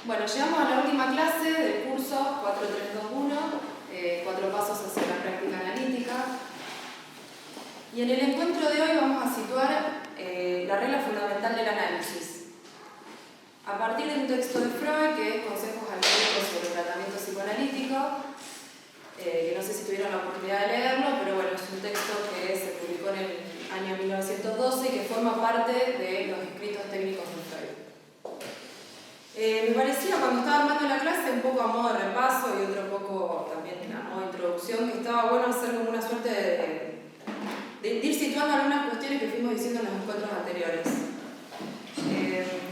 Bueno, llegamos a la última clase del curso 4321, 4 pasos hacia la práctica analítica. Y en el encuentro de hoy vamos a situar la regla fundamental del análisis. A partir de un texto de Freud, que es Consejos Alcohólicos sobre el tratamiento psicoanalítico, que no sé si tuvieron la oportunidad de leerlo, pero bueno, es un texto que se publicó en el año 1912 y que forma parte de los escritos técnicos de Freud. Me parecía cuando estaba armando la clase, un poco a modo de repaso y otro poco también a modo de introducción, que estaba bueno hacer como una suerte de ir situando algunas cuestiones que fuimos diciendo en los encuentros anteriores.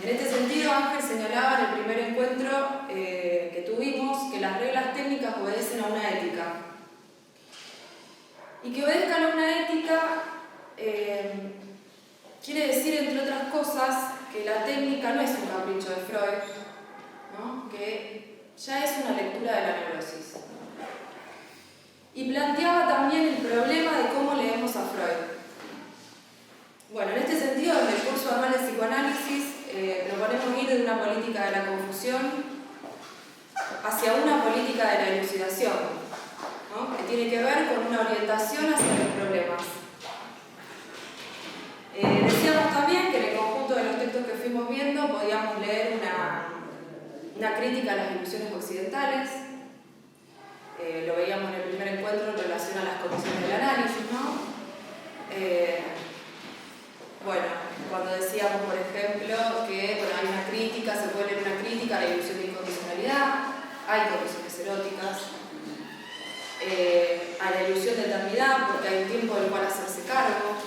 En este sentido, Ángel señalaba en el primer encuentro que tuvimos que las reglas técnicas obedecen a una ética. Y que obedezcan a una ética quiere decir, entre otras cosas, que la técnica no es un capricho de Freud, ¿no? Que ya es una lectura de la neurosis. Y planteaba también el problema de cómo leemos a Freud. Bueno, en este sentido, desde el curso anual de psicoanálisis, proponemos ir de una política de la confusión hacia una política de la elucidación, ¿no? Que tiene que ver con una orientación hacia los problemas. Decíamos también que en el conjunto de los textos que fuimos viendo podíamos leer una crítica a las ilusiones occidentales. Lo veíamos en el primer encuentro en relación a las condiciones del análisis, ¿no? Bueno, cuando decíamos, por ejemplo, que hay una crítica, se puede leer una crítica a la ilusión de incondicionalidad, hay condiciones eróticas, a la ilusión de eternidad, porque hay un tiempo del cual hacerse cargo.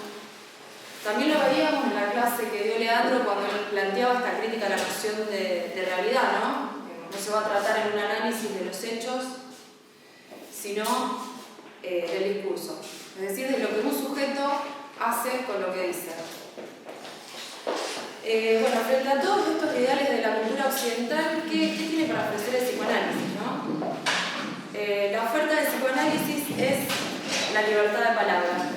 También lo veíamos en la clase que dio Leandro cuando él planteaba esta crítica a la noción de realidad, ¿no? No se va a tratar en un análisis de los hechos, sino del discurso. Es decir, de lo que un sujeto hace con lo que dice. Bueno, frente a todos estos ideales de la cultura occidental, ¿qué tiene para ofrecer el psicoanálisis, no? La oferta del psicoanálisis es la libertad de palabra.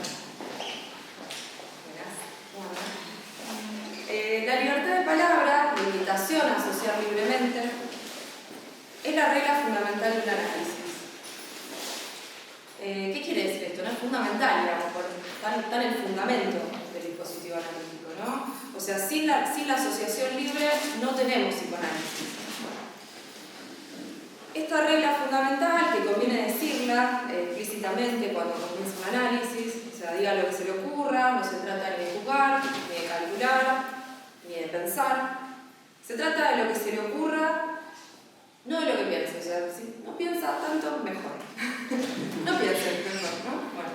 La libertad de palabra, la invitación a asociar libremente, es la regla fundamental del análisis. ¿Qué quiere decir esto? No es fundamental, digamos, está en el fundamento del dispositivo analítico, ¿no? O sea, sin la asociación libre no tenemos psicoanálisis. Esta regla fundamental, que conviene decirla explícitamente cuando comienza un análisis, o sea, diga lo que se le ocurra, no se trata ni de juzgar, ni de calcular, ni de pensar. Se trata de lo que se le ocurra, no de lo que piensa. O sea, si no piensa tanto, mejor. No piense, mejor, ¿no? Bueno.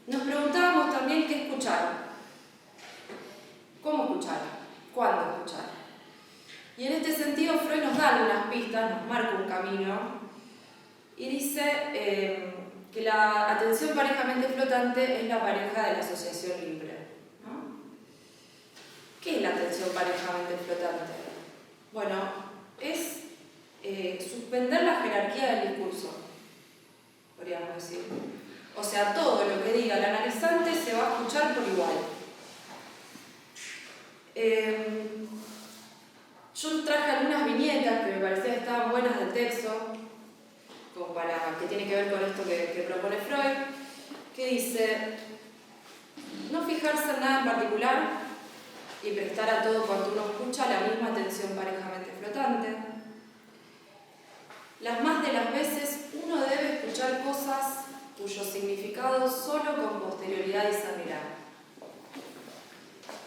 Nos preguntábamos también qué escuchar. ¿Cómo escuchar? ¿Cuándo escuchar? Y en este sentido, Freud nos da algunas pistas, nos marca un camino y dice que la atención parejamente flotante es la pareja de la asociación libre, ¿no? ¿Qué es la atención parejamente flotante? Bueno, es suspender la jerarquía del discurso, podríamos decir. O sea, todo lo que diga el analizante se va a escuchar por igual. Yo traje algunas viñetas que me parecían que estaban buenas del texto, como que tiene que ver con esto que propone Freud, que dice: no fijarse en nada en particular y prestar a todo cuanto uno escucha la misma atención parejamente flotante. Las más de las veces uno debe escuchar cosas cuyo significado solo con posterioridad discernirá.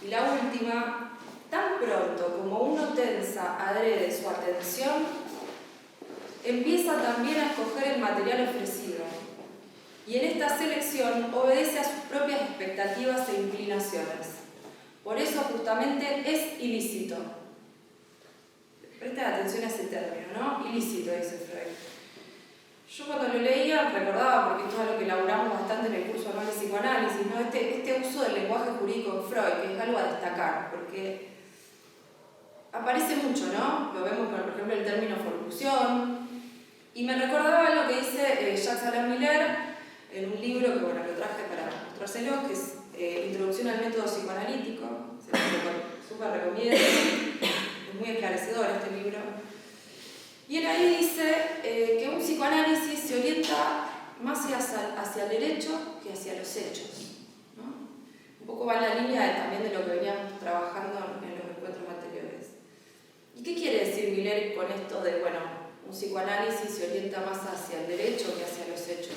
Y la última: tan pronto como uno tensa adrede su atención, empieza también a escoger el material ofrecido, y en esta selección obedece a sus propias expectativas e inclinaciones. Por eso justamente es ilícito. Presten atención a ese término, ¿no? Ilícito, dice Freud. Yo cuando lo leía recordaba, porque esto es algo que elaboramos bastante en el curso anual de psicoanálisis, ¿no? Este uso del lenguaje jurídico en Freud, que es algo a destacar, porque aparece mucho, ¿no? Lo vemos, por ejemplo, el término forclusión. Y me recordaba algo que dice Jacques Alain Miller en un libro que, bueno, lo traje para mostrárselo, que es Introducción al método psicoanalítico. Se lo súper recomiendo. es muy esclarecedor este libro. Y él ahí dice que un psicoanálisis se orienta más hacia el derecho que hacia los hechos, ¿no? Un poco va en la línea también de lo que veníamos trabajando en los encuentros anteriores. ¿Y qué quiere decir Miller con esto de, bueno, un psicoanálisis se orienta más hacia el derecho que hacia los hechos?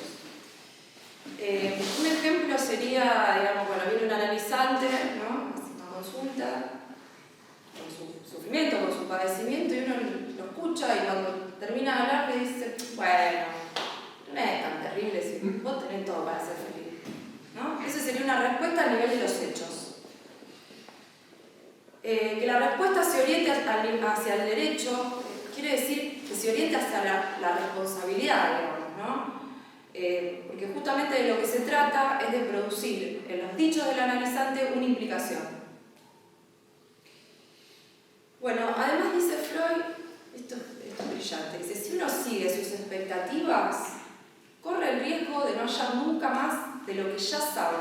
Un ejemplo sería, digamos, bueno, viene un analizante, ¿no? Hace una consulta, con su sufrimiento, con su padecimiento, y uno lo escucha y cuando termina de hablar le dice, bueno, no es tan terrible si vos tenés todo para ser feliz, ¿no? Esa sería una respuesta a nivel de los hechos. Que la respuesta se oriente hacia el derecho quiere decir que se oriente hacia la responsabilidad, digamos, ¿no? Porque justamente de lo que se trata es de producir en los dichos del analizante una implicación. Bueno, además dice Freud, esto es brillante, dice, si uno sigue sus expectativas, corre el riesgo de no hallar nunca más de lo que ya sabe,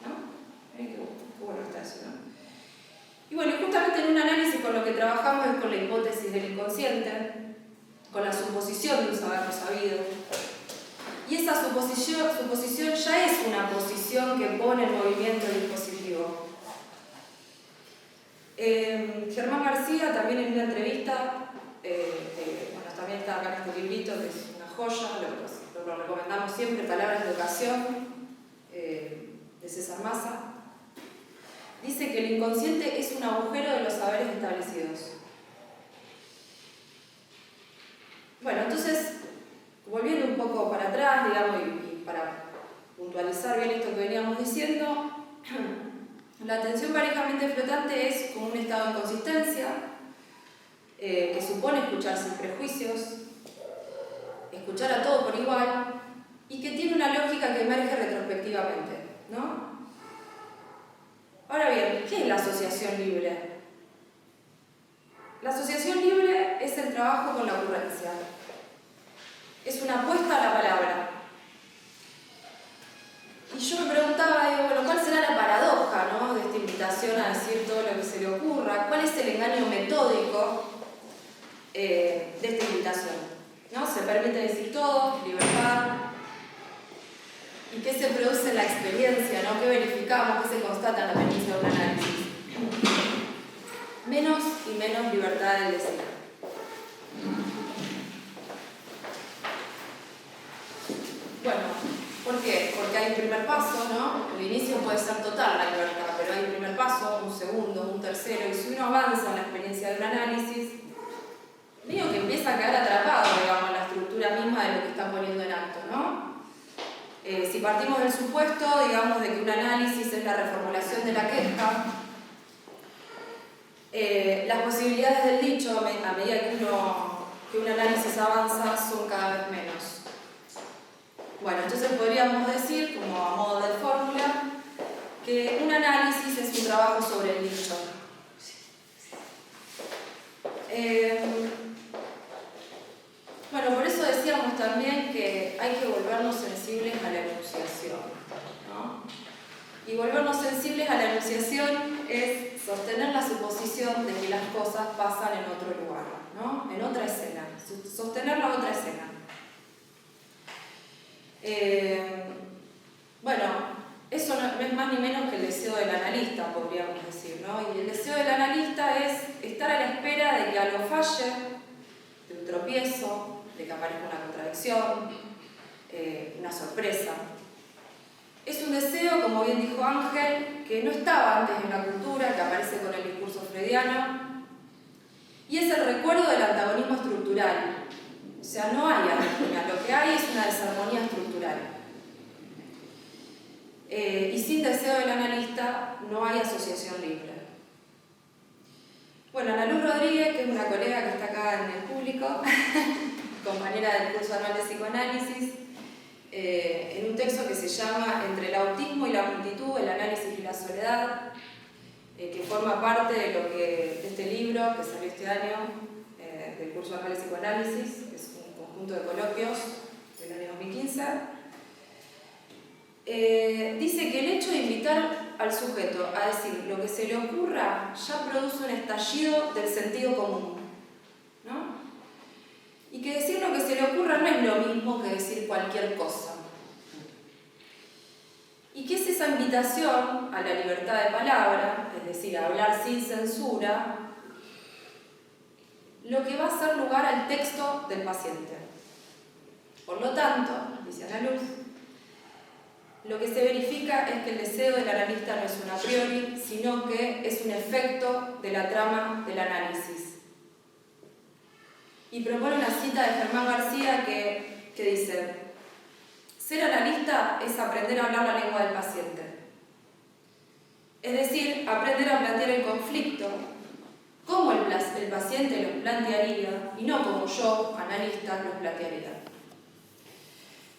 ¿no? Qué bueno está eso, ¿no? Y bueno, justamente en un análisis con lo que trabajamos es con la hipótesis del inconsciente, con la suposición de un saber no sabido. Y esa suposición ya es una posición que pone en movimiento el dispositivo. Germán García también en una entrevista, bueno, también está acá en este librito que es una joya, lo recomendamos siempre, Palabras de Ocasión, de César Massa. Dice que el inconsciente es un agujero de los saberes establecidos. Bueno, entonces, volviendo un poco para atrás, digamos, y para puntualizar bien esto que veníamos diciendo, la atención parejamente flotante es como un estado de consistencia que supone escuchar sin prejuicios, escuchar a todo por igual y que tiene una lógica que emerge retrospectivamente, ¿no? Ahora bien, ¿qué es la asociación libre? La asociación libre es el trabajo con la ocurrencia. Es una apuesta a la palabra. Y yo me preguntaba, digo, bueno, ¿cuál será la paradoja, ¿no?, de esta invitación a decir todo lo que se le ocurra? ¿Cuál es el engaño metódico de esta invitación? ¿No? Se permite decir todo, libertad. ¿Y qué se produce en la experiencia, ¿no? ¿Qué verificamos? ¿Qué se constata en la experiencia de un análisis? Menos y menos libertad del decir. Bueno, ¿por qué? Porque hay un primer paso, ¿no? El inicio puede ser total la libertad, pero hay un primer paso, un segundo, un tercero, y si uno avanza en la experiencia de un análisis, digo que empieza a quedar atrapado, digamos, en la estructura misma de lo que está poniendo en acto, ¿no? Si partimos del supuesto, digamos, de que un análisis es la reformulación de la queja, las posibilidades del dicho, a medida que un análisis avanza, son cada vez menos. Bueno, entonces podríamos decir, como a modo de fórmula, que un análisis es un trabajo sobre el dicho. Bueno, por eso decíamos también que hay que volvernos sensibles a la enunciación, ¿no? Y volvernos sensibles a la enunciación es sostener la suposición de que las cosas pasan en otro lugar, ¿no? En otra escena, sostener la otra escena. Bueno, eso no es más ni menos que el deseo del analista, podríamos decir, ¿no? Y el deseo del analista es estar a la espera de que algo falle, de un tropiezo, de que aparezca una contradicción, una sorpresa. Es un deseo, como bien dijo Ángel, que no estaba antes en la cultura, que aparece con el discurso freudiano, y es el recuerdo del antagonismo estructural. O sea, no hay armonía, lo que hay es una desarmonía estructural. Y sin deseo del analista no hay asociación libre. Bueno, Ana Luz Rodríguez, que es una colega que está acá en el público, compañera del curso anual de psicoanálisis, en un texto que se llama Entre el autismo y la multitud, el análisis y la soledad, que forma parte de este libro que salió este año, del curso anual de psicoanálisis, que es un conjunto de coloquios del año 2015, dice que el hecho de invitar al sujeto a decir lo que se le ocurra, ya produce un estallido del sentido común, ¿no? Y que decir lo que se le ocurra no es lo mismo que decir cualquier cosa. ¿Y qué es esa invitación a la libertad de palabra, es decir, a hablar sin censura? Lo que va a hacer lugar al texto del paciente. Por lo tanto, dice Ana Luz, lo que se verifica es que el deseo del analista no es un a priori, sino que es un efecto de la trama del análisis. Y propone una cita de Germán García que dice: ser analista es aprender a hablar la lengua del paciente. Es decir, aprender a plantear el conflicto como el paciente los plantearía y no como yo, analista, los plantearía.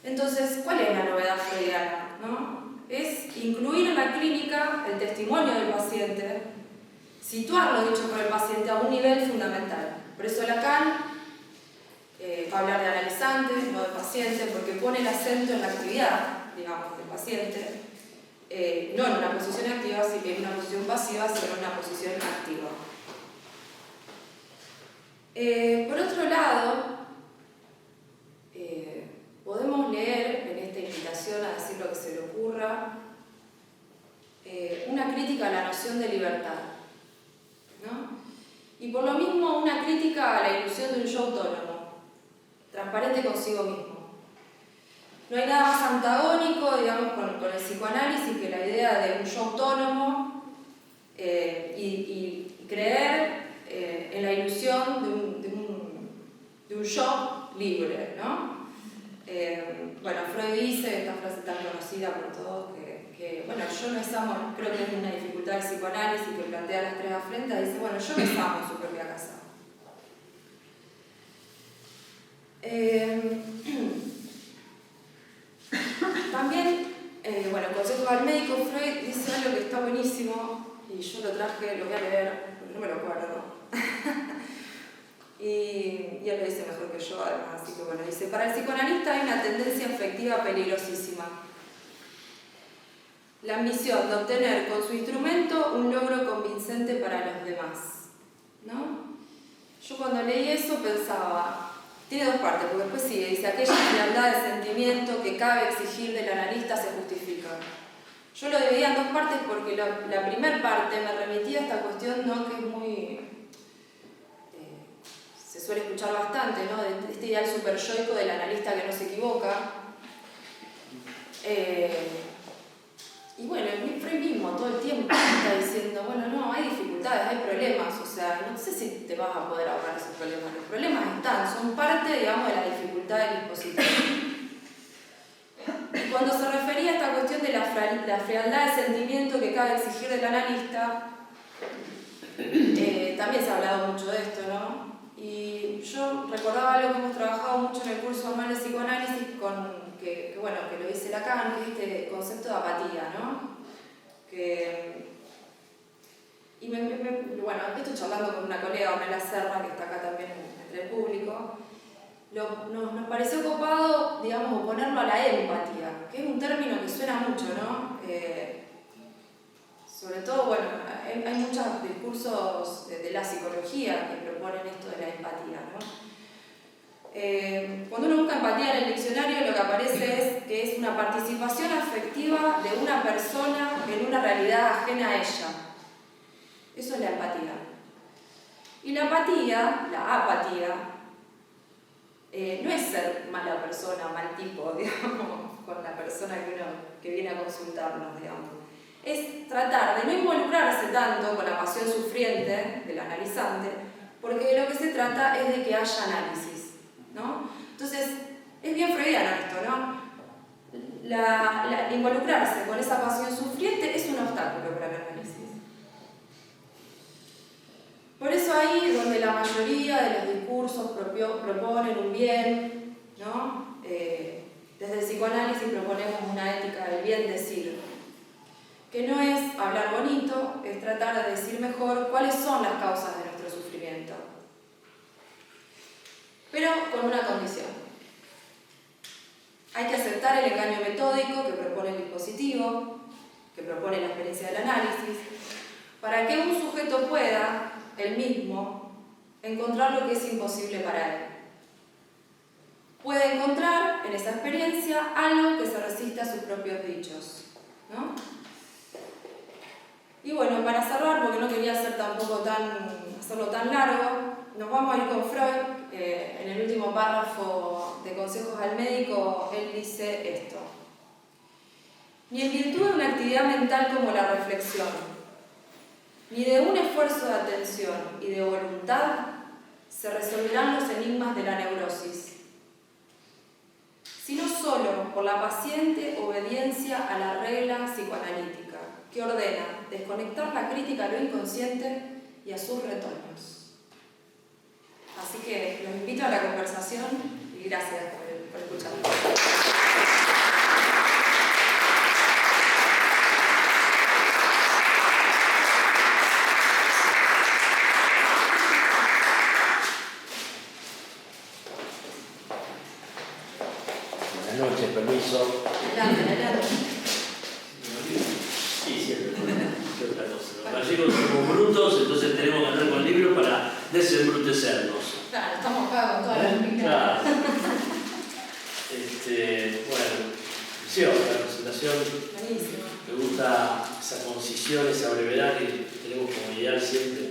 Entonces, ¿cuál es la novedad freudiana, ¿no? Es incluir en la clínica el testimonio del paciente, situar lo dicho por el paciente a un nivel fundamental. Por eso Lacan va a hablar de analizante, no de paciente, porque pone el acento en la actividad, digamos, del paciente, no en una posición activa, sino en una posición pasiva, sino en una posición activa. Por otro lado, podemos leer en esta invitación a decir lo que se le ocurra una crítica a la noción de libertad, ¿no? Y por lo mismo una crítica a la ilusión de un yo autónomo, transparente consigo mismo. No hay nada más antagónico, digamos, con el psicoanálisis que la idea de un yo autónomo y creer en la ilusión de un yo libre, ¿no? Bueno, Freud dice, esta frase tan conocida por todos, que bueno, yo no es amo, creo que es una dificultad del psicoanálisis que plantea las tres afrentas, dice, bueno, yo no es amo en su propia casa. También, bueno, el consejo al médico, Freud dice algo que está buenísimo, y yo lo traje, lo voy a leer, porque no me lo acuerdo. Y él lo dice mejor que yo, además, así que bueno, dice: para el psicoanalista hay una tendencia afectiva peligrosísima. La ambición de obtener con su instrumento un logro convincente para los demás, ¿no? Yo cuando leí eso pensaba, tiene dos partes, porque después sigue, dice: aquella frialdad de sentimiento que cabe exigir del analista se justifica. Yo lo dividía en dos partes porque la primera parte me remitía a esta cuestión, ¿no?, que es muy... se suele escuchar bastante, ¿no?, de este ideal superyoico del analista que no se equivoca. Y bueno, Freud mismo todo el tiempo está diciendo, bueno, no, hay dificultades, hay problemas, o sea, no sé si te vas a poder ahorrar esos problemas. Los problemas están, son parte, digamos, de la dificultad del dispositivo. Y cuando se refería a esta cuestión de la frialdad de sentimiento que cabe exigir del analista, también se ha hablado mucho de esto, ¿no? Y yo recordaba algo que hemos trabajado mucho en el curso anual de psicoanálisis, que lo dice Lacan, que es este concepto de apatía, ¿no? Bueno, estoy charlando con una colega, Ornella Serra, que está acá también entre el público. Nos pareció copado, digamos, oponerlo a la empatía, que es un término que suena mucho, ¿no? Sobre todo, bueno, hay muchos discursos de la psicología que proponen esto de la empatía, ¿no? Cuando uno busca empatía en el diccionario, lo que aparece es que es una participación afectiva de una persona en una realidad ajena a ella. Eso es la empatía. Y la apatía, no es ser mala persona, mal tipo, digamos, con la persona que viene a consultarnos, digamos. Es tratar de no involucrarse tanto con la pasión sufriente del analizante, porque de lo que se trata es de que haya análisis, ¿no? Entonces, es bien freudiano esto, ¿no? Involucrarse con esa pasión sufriente es un obstáculo para el análisis. Por eso ahí es donde la mayoría de los discursos proponen un bien, ¿no? Desde el psicoanálisis proponemos una ética del bien decir, que no es hablar bonito, es tratar de decir mejor cuáles son las causas de nuestro sufrimiento. Pero con una condición. Hay que aceptar el engaño metódico que propone el dispositivo, que propone la experiencia del análisis, para que un sujeto pueda, él mismo, encontrar lo que es imposible para él. Puede encontrar en esa experiencia algo que se resiste a sus propios dichos, ¿no? Y bueno, para cerrar, porque no quería hacerlo tan largo, nos vamos a ir con Freud. En el último párrafo de Consejos al Médico, él dice esto: ni en virtud de una actividad mental como la reflexión, ni de un esfuerzo de atención y de voluntad, se resolverán los enigmas de la neurosis, sino solo por la paciente obediencia a la regla psicoanalítica, que ordena desconectar la crítica a lo inconsciente y a sus retoños. Así que los invito a la conversación y gracias por escucharme. Buenas noches, permiso. Adelante. Sí, siempre. ¿Qué otra cosa? Los gallegos somos brutos, entonces tenemos que andar con libros para desembrutecernos. Claro, estamos acá con todas las micras. Claro. Bueno, la presentación. Buenísimo. Me gusta esa concisión, esa brevedad que tenemos como ideal siempre.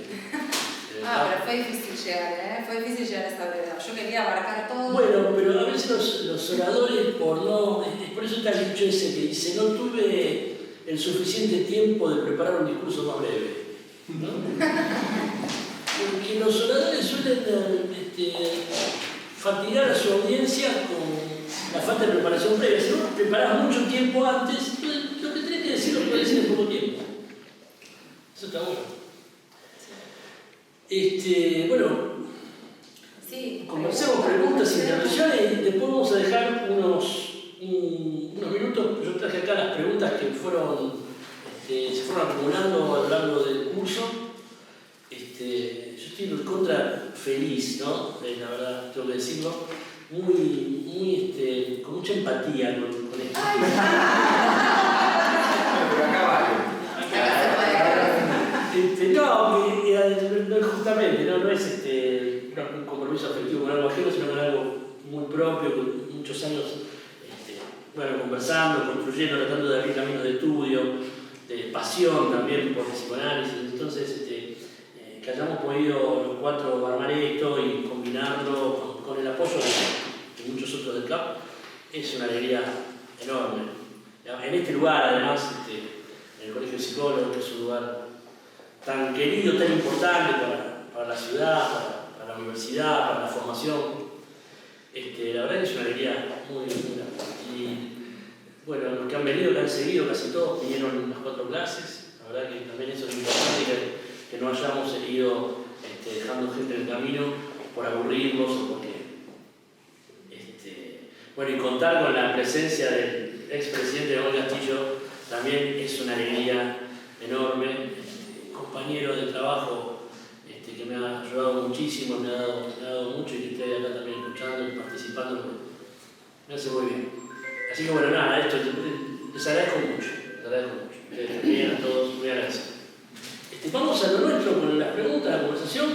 Pero fue difícil llegar, ¿eh? Fue difícil llegar a esta brevedad. Yo quería abarcar todo. Bueno, pero a veces los oradores, por eso está el dicho ese que dice, no tuve el suficiente tiempo de preparar un discurso más breve, ¿no? Porque los oradores suelen fatigar a su audiencia con la falta de preparación previa. Si no preparás mucho tiempo antes, lo que tenés que decir lo puedes decir en poco tiempo. Eso está bueno. Bueno, sí, conversemos preguntas, intervenciones y después vamos a dejar unos minutos. Yo traje acá las preguntas que se fueron acumulando a lo largo del curso. Yo estoy contra feliz, ¿no? La verdad, tengo que decirlo, con mucha empatía con esto. Pero acá vale. No, justamente, no es un compromiso afectivo con algo ajeno, sino con algo muy propio, con muchos años conversando, construyendo, tratando de abrir caminos de estudio, de pasión también por el psicoanálisis. Entonces, que hayamos podido los cuatro armar esto y combinarlo con el apoyo de muchos otros del CAP, es una alegría enorme. En este lugar, además, en el Colegio de Psicólogos, que es un lugar tan querido, tan importante para la ciudad, para la universidad, para la formación. La verdad que es una alegría muy linda. Y bueno, los que han venido, que han seguido, casi todos vinieron las 4 clases. La verdad que también eso es importante, que no hayamos ido dejando gente en el camino por aburrirlos o porque. Bueno, y contar con la presencia del expresidente Manuel Castillo también es una alegría enorme. Compañero de trabajo que me ha ayudado muchísimo, me ha dado mucho, y que esté acá también escuchando y participando, me hace muy bien. Así que bueno, nada, esto les agradezco mucho. Bien a todos, muy agradecido. Vamos a lo nuestro con las preguntas, la conversación.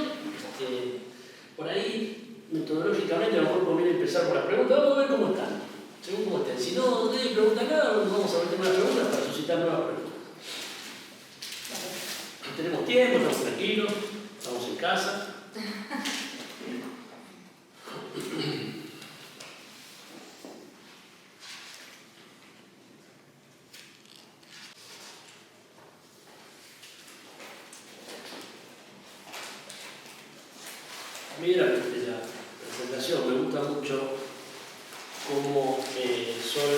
Por ahí, metodológicamente, a lo mejor conviene empezar por las preguntas. Vamos a ver cómo están, según cómo estén. Si no nadie pregunta nada, vamos a meter más preguntas para suscitar nuevas preguntas. Tenemos tiempo, estamos tranquilos, estamos en casa. A mí de la presentación me gusta mucho cómo Sol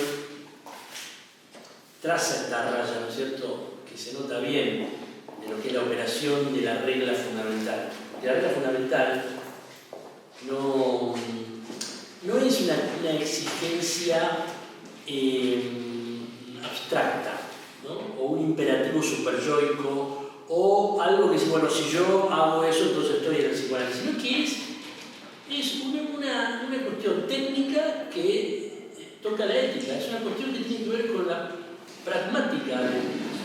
traza esta raya, ¿no es cierto?, que se nota bien de lo que es la operación de la regla fundamental. Porque la regla fundamental no es una exigencia abstracta, ¿no? O un imperativo superyoico, o algo que dice, bueno, si yo hago eso, entonces estoy en el psicoanálisis. Sino que es una cuestión técnica que toca la ética, es una cuestión que tiene que ver con la pragmática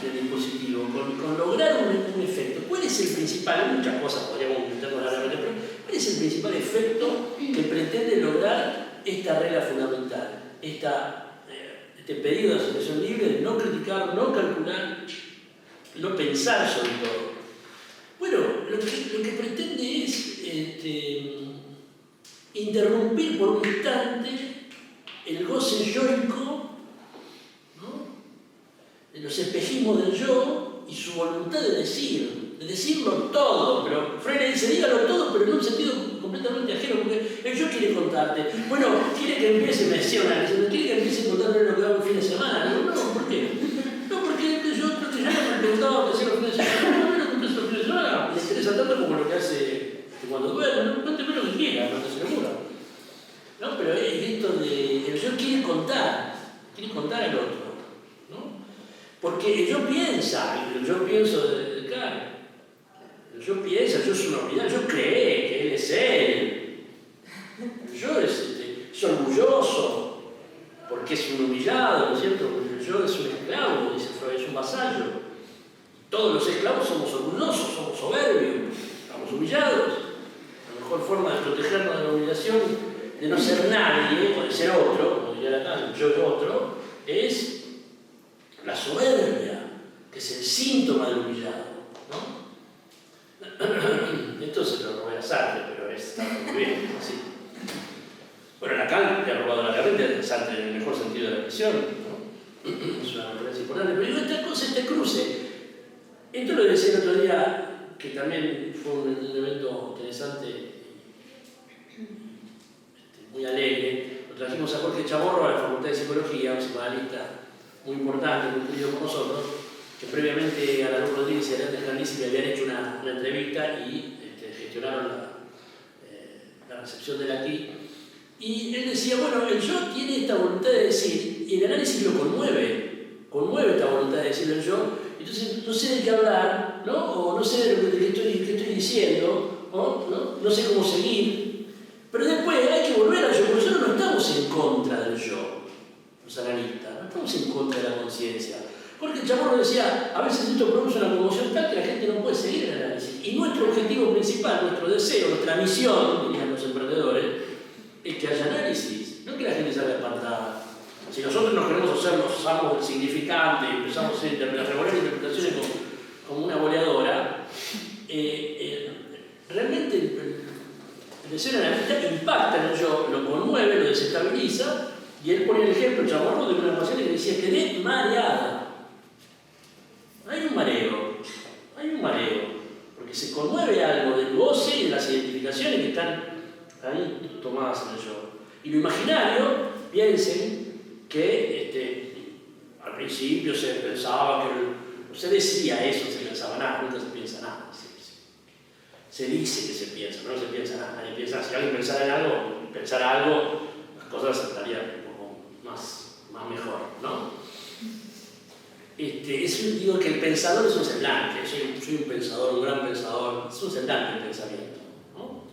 del dispositivo, con lograr un efecto. ¿Cuál es el principal? Hay muchas cosas, podríamos intentarlo largamente, pero ¿cuál es el principal efecto que pretende lograr esta regla fundamental? Este pedido de asociación libre de no criticar, no calcular, no pensar sobre todo. Bueno, lo que pretende es interrumpir por un instante el goce yoico, ¿no?, de los espejismos del yo y su voluntad de decirlo todo. Pero Freire dice, dígalo todo, pero en un sentido completamente ajeno, porque el yo quiere contarte. Bueno, quiere que empiece, me decía una vez, quiere que empiece a contarme lo que hago el fin de semana. No, ¿por qué? No, porque yo ya me preguntaba qué hacía los fines de semana. No, no, los fines de semana le interesa tanto como lo que hace cuando duerme. No, cuénteme lo que quiera, no se le ocurra. No, pero es esto de el yo quiere contar al otro, ¿no? Porque el yo piensa, el yo pienso de Kant, el yo piensa, el yo es una unidad, el yo cree que él es él, el yo es orgulloso porque es un humillado, ¿no es cierto? El yo es un esclavo, dice Freud, es un vasallo. Todos los esclavos somos orgullosos, somos soberbios, estamos humillados. La mejor forma de protegernos de la humillación, de no ser nadie, o de ser otro, como diría Lacan, yo es otro, es la soberbia, que es el síntoma del humillado, ¿no? Esto se lo robé a Sartre, pero está muy bien, así. Bueno, Lacan le ha robado largamente a Sartre en el mejor sentido de la expresión, ¿no? Es una referencia importante, pero digo, esta cosa, este cruce. Esto lo decía el otro día, que también fue un evento interesante, muy alegre. Lo trajimos a Jorge Chamorro a la Facultad de Psicología, un psicoanalista muy importante, muy querido por nosotros, que previamente a la Luz Rodríguez y a Leandro Candice le habían hecho una entrevista y gestionaron la recepción de él aquí. Y él decía, bueno, el yo tiene esta voluntad de decir, y el análisis lo conmueve esta voluntad de decir el yo, entonces no sé de qué hablar, ¿no? O no sé de lo que estoy diciendo, ¿no? No sé cómo seguir, pero después hay que volver al yo, porque nosotros no estamos en contra del yo, los analistas, no estamos en contra de la conciencia. Porque el Chamorro decía, a veces esto produce una conmoción tal que la gente no puede seguir el análisis. Y nuestro objetivo principal, nuestro deseo, nuestra misión, dirían los emprendedores, es que haya análisis, no que la gente salga espantada. Si nosotros nos queremos hacer los amos del significante y empezamos a revolver interpretaciones como una boleadora, realmente el deseo del analista impacta en el yo, lo conmueve, lo desestabiliza, y él pone el ejemplo, el Chamorro, de una paciente que decía, quedé mareada. Hay un mareo, porque se conmueve algo del goce y de las identificaciones que están ahí tomadas en el yo. Y lo imaginario, piensen que al principio se pensaba que no se decía eso, se pensaba nada, nunca se piensa nada. Se dice que se piensa, pero no se piensa nada. Nadie piensa, si alguien pensara algo, las cosas estarían un poco más mejor, ¿no? Digo que el pensador es un semblante, soy un pensador, un gran pensador, es un semblante el pensamiento, ¿no?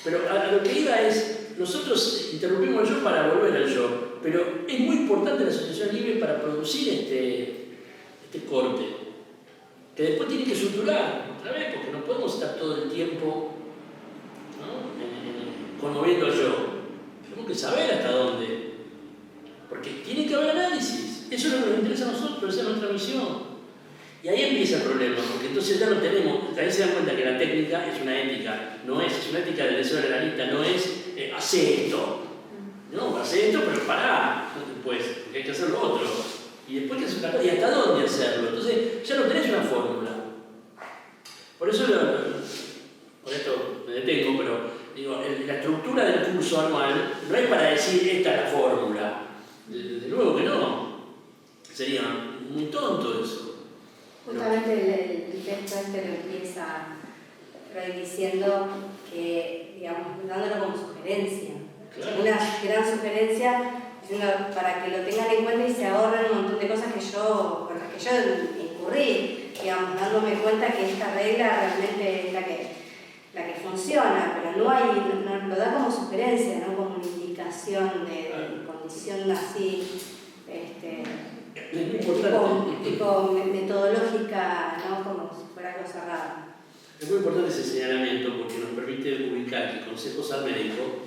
Pero a lo que iba es, nosotros interrumpimos el yo para volver al yo, pero es muy importante la asociación libre para producir este corte, que después tiene que suturar otra vez, porque no podemos estar todo el tiempo, ¿no?, conmoviendo al yo. Tenemos que saber hasta dónde, porque tiene que haber análisis, eso es lo que nos interesa a nosotros, esa es nuestra misión. Y ahí empieza el problema, porque entonces ya no tenemos, también se dan cuenta que la técnica es una ética, es una ética del deseo del analista, no es hace esto, no, hace esto, pero pará, después, porque hay que hacer lo otro, y después hay que hacer otra cosa, y hasta dónde hacerlo, entonces ya no tenés una fórmula. Por eso, por esto me detengo, pero digo, la estructura del curso anual no es para decir esta es la fórmula, desde luego que no, sería muy tonto eso. Justamente el texto lo empieza diciendo que, digamos, dándolo como sugerencia. Claro. Una gran sugerencia, diciendo para que lo tengan en cuenta y se ahorren un montón de cosas por las que yo incurrí, digamos, dándome cuenta que esta regla realmente es la que funciona, pero no lo da como sugerencia, no como una indicación interpretación de condición así, es muy importante. tipo metodológica, ¿no? Como si fuera algo cerrado. Es muy importante ese señalamiento porque nos permite ubicar que consejos al médico,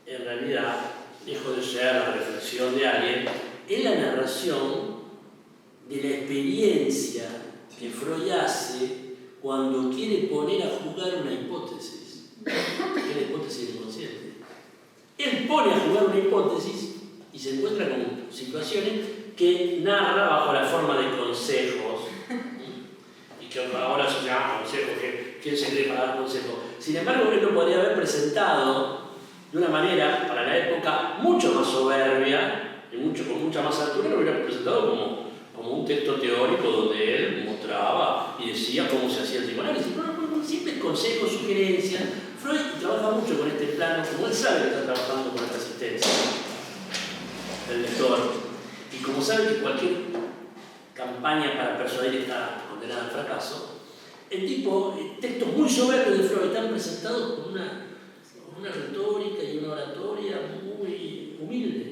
en realidad, lejos de ser la reflexión de alguien, es la narración de la experiencia que Freud hace cuando quiere poner a jugar una hipótesis, que es la hipótesis del inconsciente. Él pone a jugar una hipótesis y se encuentra con situaciones que narra bajo la forma de consejos, y que ahora se llama consejos, ¿quién se cree para dar consejos? Sin embargo, él lo podría haber presentado de una manera, para la época, mucho más soberbia, y con mucha más altura, lo hubiera presentado como un texto teórico donde él mostraba y decía cómo se hacía el psicoanálisis. Siempre consejos, sugerencias. Freud trabaja mucho con este plano, como él sabe que está trabajando con esta asistencia del lector, y como sabe que cualquier campaña para persuadir está condenada al fracaso, el tipo, textos muy soberbios de Freud están presentados con una retórica y una oratoria muy humilde.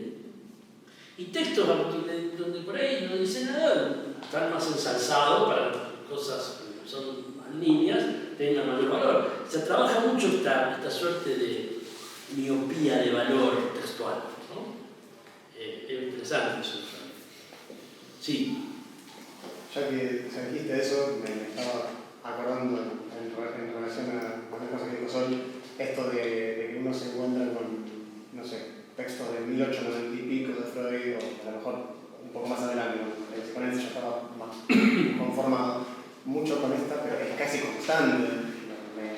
Y textos donde por ahí no dicen nada, están más ensalzados para cosas que son más niñas, tengan mayor valor. Se trabaja mucho esta suerte de miopía de valor textual, ¿no? Es interesante eso. Sí. Ya que dijiste eso, me estaba acordando en relación a las cosas que dijo Sol, esto de que uno se encuentra con, no sé, textos de 1890 y pico de Freud, o a lo mejor un poco más adelante, ¿no? El psicoanálisis ya estaba más conformado mucho con esta, pero es casi constante. Me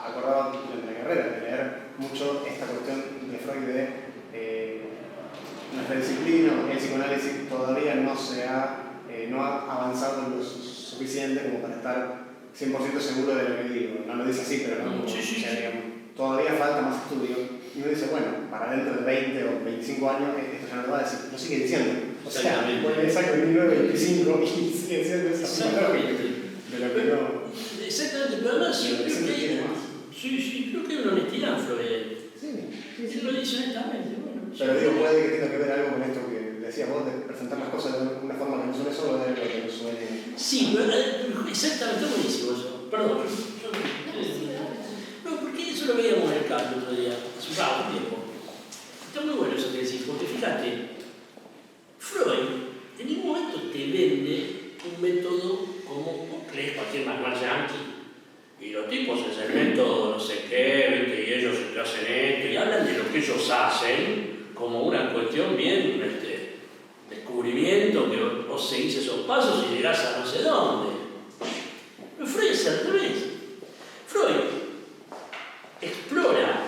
acordaba durante la carrera de leer mucho esta cuestión de Freud de nuestra disciplina, el psicoanálisis todavía no ha avanzado lo suficiente como para estar 100% seguro de lo que digo. No lo dice así, pero no, sí. digamos, todavía falta más estudio. Y uno dice, bueno, para dentro de 20 o 25 años esto ya no lo va a decir, lo sigue diciendo. O sea, le saco el 1925 y sigue diciendo esa palabra de lo que no. Exactamente, pero además yo creo que tiene más. Sí, creo que hay una honestidad en Freud. Sí. Él lo dice honestamente, bueno. Pero digo, puede que tenga que ver algo con esto que decías vos, de presentar las cosas de una forma que no suene solo de lo que no suene. Sí, pero exactamente, está buenísimo eso. Perdón, no, porque eso lo veíamos en el campo el otro día, hace un tiempo. Está muy bueno eso que decís, porque fíjate, Freud en ningún momento te vende un método como vos crees cualquier manual yankee. Y los tipos es el método no sé qué, y ellos te hacen esto, y hablan de lo que ellos hacen como una cuestión bien, descubrimiento, que vos seguís esos pasos y llegás a no sé dónde. Pero Freud es al revés. Freud explora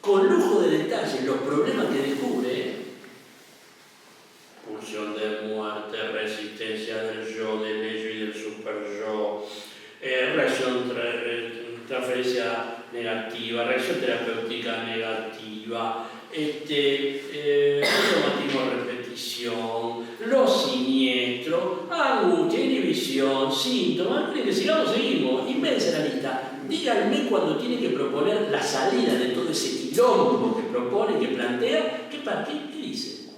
con lujo de detalle los problemas que descubre: pulsión de muerte, resistencia del yo, del ello y del superyo, reacción, transferencia negativa, reacción terapéutica negativa, automatismo de repetición, lo siniestro, angustia, inhibición, síntomas. ¿Creen que sigamos? Seguimos. Inmensa la lista. Díganme cuando tiene que proponer la salida de todo ese quilombo que propone, que plantea. ¿Qué dice?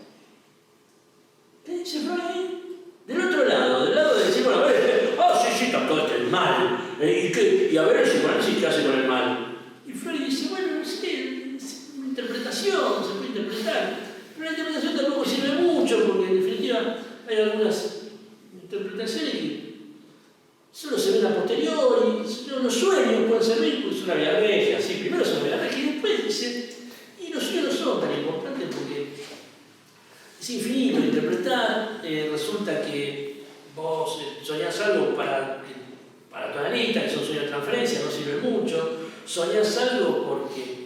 ¿Qué dice Freud? Del otro lado, del lado de decir, bueno, a ver, sí, todo esto es mal. Y a ver el psicoanálisis qué hace con el mal. Y Freud dice, bueno, no sé, es una interpretación, se puede interpretar. Pero la interpretación tampoco sirve mucho, porque en definitiva hay algunas interpretaciones que solo se ven a posteriori, los sueños pueden servir, pues una viajeja, así, primero son viajejas y después dice, y los sueños no son tan importantes porque es infinito interpretar. Resulta que vos soñás algo para tu analista, que son sueños de transferencia, no sirve mucho. Soñás algo porque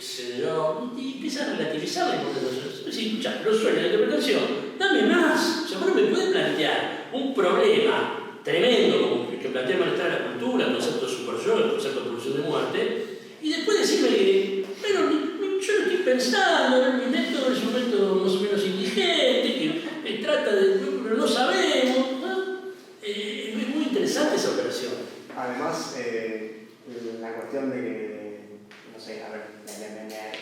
y empiezas a relativizar la importancia de los sueños. Es decir, escuchá, los sueños de interpretación, dame más. O sea, vos no me podés plantear un problema tremendo como el que plantea el malestar de la cultura, el concepto de superyo, el concepto de pulsión de muerte, y después decirme que, bueno, yo lo estoy pensando, mi método es un método más o menos indigente, que trata de, pero no sabemos, ¿no? Es muy interesante esa operación. Además, la cuestión de que, no sé, a ver,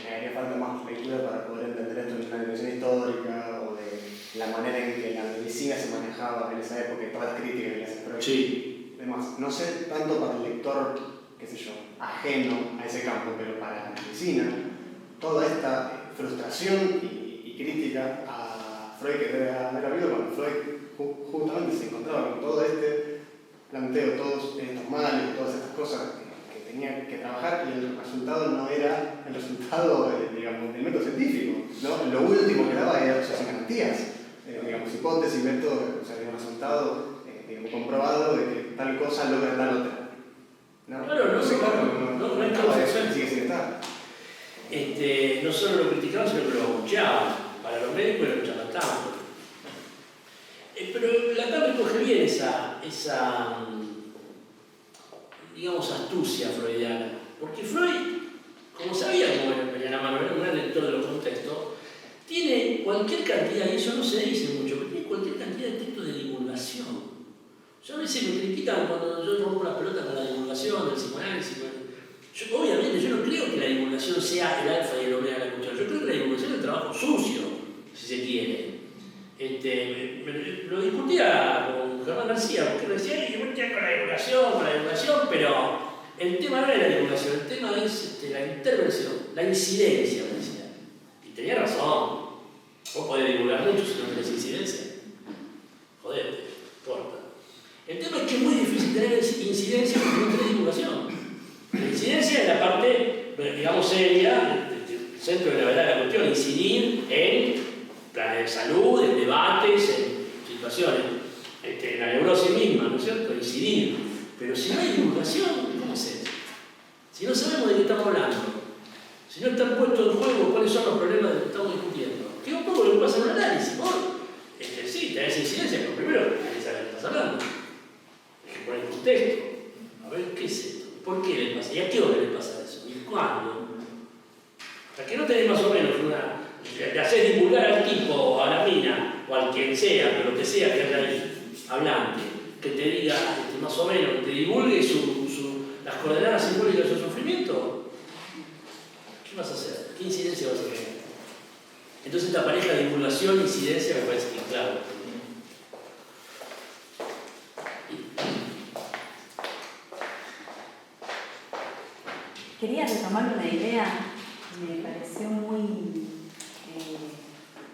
me haría falta más lectura para poder entender se manejaba en esa época, todas las críticas que le hacen Freud. Sí. Además, no sé tanto para el lector, qué sé yo, ajeno a ese campo, pero para la medicina, toda esta frustración y crítica a Freud que debe haber habido cuando Freud justamente se encontraba con todo este planteo, todos estos males, todas estas cosas que tenía que trabajar, y el resultado no era el resultado, digamos, del método científico, ¿no? Lo último que daba era, o sea, sin garantías, digamos, hipótesis, método, o sea, un resultado digamos, comprobado de que tal cosa logra tal otra. ¿No? Claro, no, no estaba eso, sigue sin estar. No solo lo criticaban, sino que lo abucheaban. Para los médicos era un charlatán. Pero Lacan recoge bien esa digamos, astucia freudiana. Porque Freud, como sabía cómo era la mano, era un gran lector de los contextos, tiene cualquier cantidad, y eso no se dice mucho, pero tiene cualquier cantidad de textos de divulgación. Yo a veces me critican cuando yo rompo las pelotas con la divulgación, del psicoanálisis. Obviamente, yo no creo que la divulgación sea el alfa y el omega de la cuestión. Yo creo que la divulgación es el trabajo sucio, si se quiere. Lo discutía con Germán García, porque me decía, yo me estoy con la divulgación, pero el tema no es la divulgación, el tema es la intervención, la incidencia, me decía. Y tenía razón. Vos podés divulgar mucho si no tenés incidencia. Jodete, corta. El tema es que es muy difícil tener incidencia porque no tenés divulgación. La incidencia es la parte, digamos, seria, el centro de gravedad de la cuestión, incidir en planes de salud, en debates, en situaciones, en la neurosis misma, ¿no es cierto? Incidir. Pero si no hay divulgación, ¿cómo se hace? Si no sabemos de qué estamos hablando, si no están puestos en juego cuáles son los problemas de los que estamos discutiendo, que es un poco lo que pasa en un análisis. Vos, sí, tenés incidencia, pero primero tenés que saber de qué estás hablando. Hay que poner contexto. A ver, ¿qué es esto? ¿Por qué le pasa? ¿Y a qué hora le pasa eso? ¿Y cuándo? Hasta que no tenés más o menos le haces divulgar al tipo, a la mina, o al quien sea, pero lo que sea que haya ahí, hablante, que te diga más o menos, que te divulgue las coordenadas simbólicas de su sufrimiento, ¿qué vas a hacer? ¿Qué incidencia vas a tener? Entonces esta pareja de divulgación e incidencia me parece que es clave. Quería retomar una idea que me pareció muy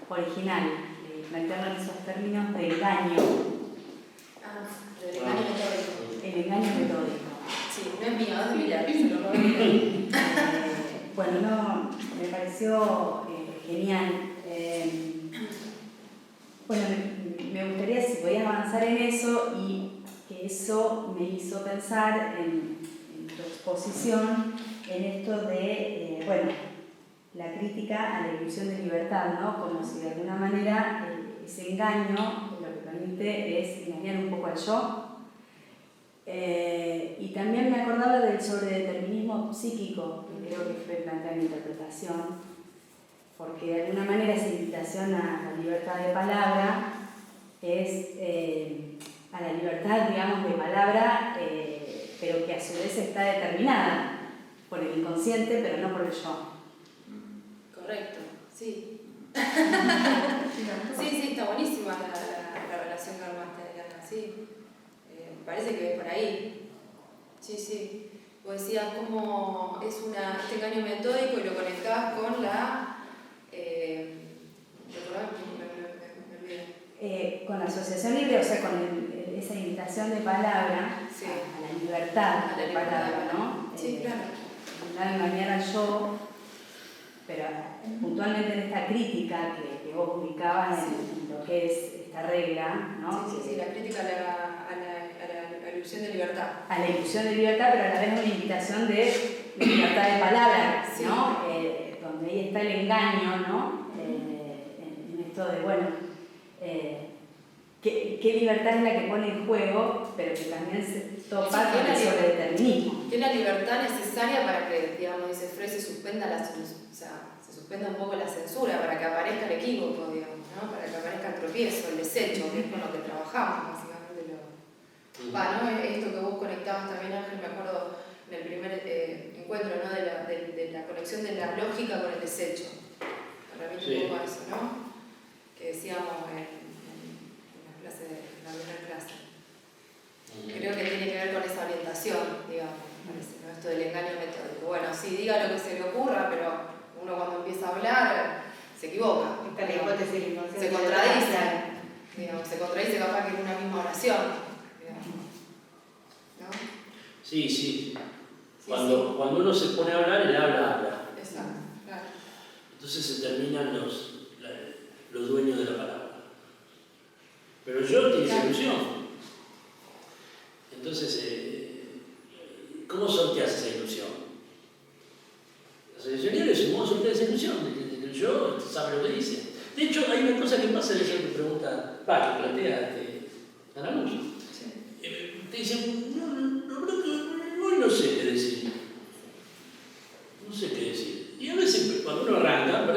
original, plantearla en esos términos de engaño. Del engaño metódico. El engaño metódico. Sí, no es mío, es de Pilar, se lo robé. Bueno, no, me pareció genial. Bueno, me gustaría si podías avanzar en eso, y que eso me hizo pensar en tu exposición, en esto de, bueno, la crítica a la ilusión de libertad, ¿no? Como si de alguna manera ese engaño lo que permite es engañar un poco al yo. Y también me acordaba del sobredeterminismo psíquico, que creo que fue planteada en mi interpretación, porque de alguna manera esa invitación a la libertad de palabra es a la libertad, digamos, de palabra, pero que a su vez está determinada por el inconsciente, pero no por el yo. Correcto, sí. Sí, está buenísima la relación que armaste, Diana, sí. Me parece que es por ahí. Sí. Vos decías cómo es este engaño metódico y lo conectabas con la... Con la asociación libre, o sea, con esa invitación de palabra, sí, a la libertad de palabra, ¿no? Sí, claro. No engañar al yo, pero puntualmente en esta crítica que vos ubicabas en lo que es esta regla, ¿no? Sí, la crítica a la ilusión de libertad. A la ilusión de libertad, pero a la vez una invitación de libertad de palabra, ¿no? Sí. Donde ahí está el engaño, ¿no? En esto de, bueno, ¿qué libertad es la que pone en juego, pero que también se topa con el sobredeterminismo? Tiene la libertad necesaria para que, digamos, dice Freud, se suspenda se suspenda un poco la censura, para que aparezca el equívoco, digamos, ¿no? Para que aparezca el tropiezo, el desecho, que es con lo que trabajamos, básicamente. ¿No? Esto que vos conectabas también, Ángel, me acuerdo en el primer encuentro, ¿no? de la conexión de la lógica con el desecho. Para mí un poco eso, ¿no? Que decíamos en las la primera clase. Creo que tiene que ver con esa orientación, digamos, parece, ¿no? Esto del engaño metódico. Bueno, sí, diga lo que se le ocurra, pero uno cuando empieza a hablar se equivoca. Esta es la hipótesis inconsciente. Se contradice, digamos, se contradice capaz que en una misma oración, digamos. ¿No? Sí. Sí, Cuando uno se pone a hablar, él habla. Exacto, claro. Entonces se terminan los dueños de la palabra. Pero yo tiene ilusión. Entonces, ¿cómo sorteas esa ilusión? La seleccionaria es un modo de sortear esa ilusión. Yo sabe lo que dice. De hecho, hay una cosa que pasa, que pregunta, que plantea Ana Luz. Sí. Te dicen, hoy no sé qué decir. No sé qué decir. Y a veces, cuando uno arranca,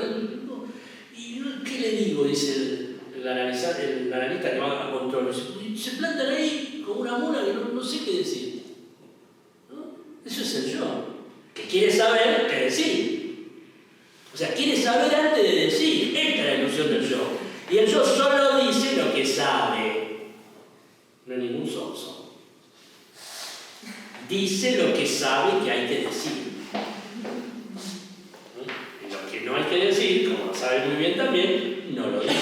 ¿y qué le digo? Dice el analista que va a control. Se plantan ahí como una mula que no sé qué decir. ¿No? Eso es el yo, que quiere saber qué decir. O sea, quiere saber antes de decir. Esta es la ilusión del yo. Y el yo solo dice lo que sabe. No es ningún sonso. Dice lo que sabe que hay que decir. Y lo que no hay que decir, como lo sabe muy bien también, no lo dice.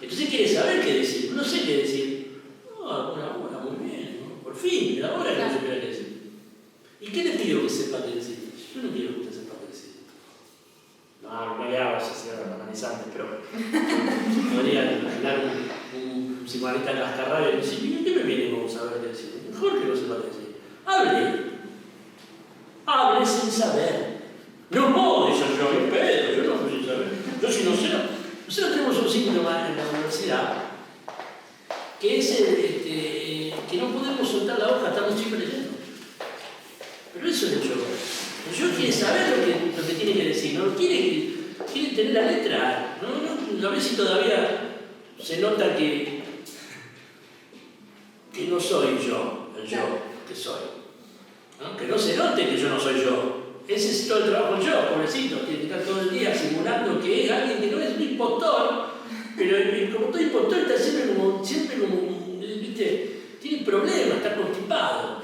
Entonces quiere saber qué decir. No sé qué decir. Ahora, muy bien, ¿no? Por fin, ahora es lo que se quiere decir. ¿Y qué le pido que sepa qué decir? Yo no quiero que usted sepa qué decir. No le hago ese cierre analizante, pero podría imaginar un psicoanalista cascarrabia y decir, ¿qué me viene con saber qué decir? Mejor que no sepa qué decir. Hable sin saber. No puedo decir yo no puedo sin saber. Yo si no sé, nosotros tenemos un síntoma en la universidad que es que no podemos soltar la hoja, estamos siempre leyendo. Pero eso es el yo. El yo quiere saber lo que tiene que decir, no quiere tener la letra. A ver si todavía se nota que no soy yo, el yo que soy. ¿No? Que no se note que yo no soy yo. Ese es todo el trabajo del yo, pobrecito, tiene que estar todo el día simulando que es alguien que no es un impostor, pero como todo impostor está siempre como, ¿viste? Tiene problemas, está constipado.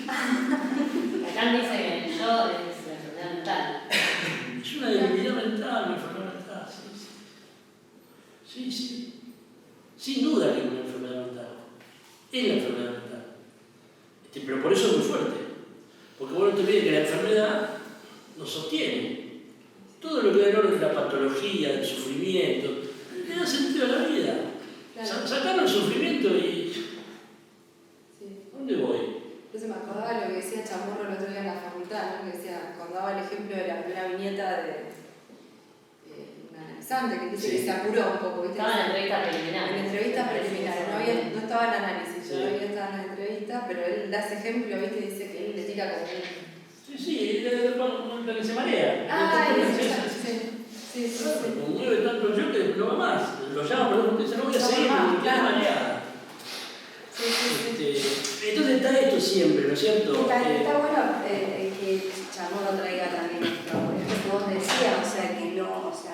Acá dice que el yo es la enfermedad mental. Es una debilidad mental, una enfermedad mental, sí. Sin duda que es una enfermedad mental. Es la enfermedad mental. Pero por eso es muy fuerte. Porque vos no te olvides que la enfermedad nos sostiene. Todo lo que da en orden de la patología, del sufrimiento, le da sentido a la vida. Claro. Sacaron el sufrimiento y... Sí. ¿Dónde voy? Entonces me acordaba lo que decía Chamorro el otro día en la facultad, ¿no? Que decía, cuando daba el ejemplo de una viñeta de un analizante que dice que se apuró un poco, ¿viste? Estaba en entrevista preliminar. En entrevistas preliminares, no estaba en análisis, todavía estaba en la entrevista, pero él da ese ejemplo, ¿viste? Y dice que él le tira como un... Sí, la que se marea. Sí. Mueve tanto yo que no va más. Lo llama, pero dice, no voy a seguir, porque estoy mareada. Sí. Entonces está esto siempre, ¿no es cierto? Está bueno que Chamorro traiga también esto, que vos decías,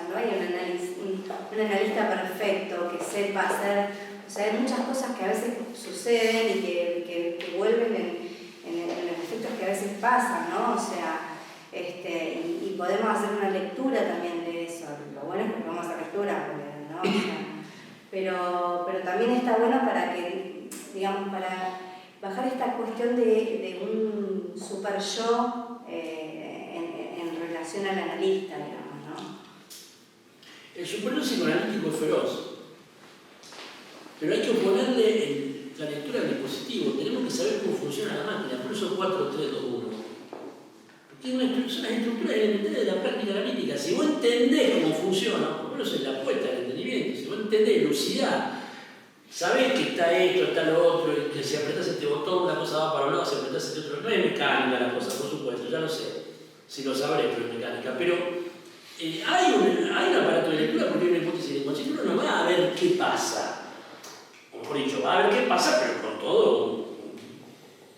no hay un analista perfecto que sepa hacer, hay muchas cosas que a veces suceden y que vuelven en los efectos que a veces pasan, ¿no? Y podemos hacer una lectura también de eso. Lo bueno es que podemos hacer lectura, ¿no? Pero también está bueno para que, digamos, para bajar esta cuestión de un super yo en relación al analista, digamos, ¿no? El superior psicoanalítico es feroz, pero hay que oponerle la lectura del dispositivo. Tenemos que saber cómo funciona la máquina, por eso 4, 3, 2, 1. Porque son las estructuras elementales de la práctica analítica. Si vos entendés cómo funciona, por lo menos en la apuesta del entendimiento, si vos entendés lucidar, sabés que está esto, está lo otro, y que si apretás este botón la cosa va para un lado, si apretás este otro, no es mecánica la cosa, por supuesto, ya lo sé, si lo sabré, pero es mecánica, pero hay un aparato de lectura porque hay una hipótesis de inconsciente, uno no va a ver qué pasa, o mejor dicho, va a ver qué pasa, pero con todo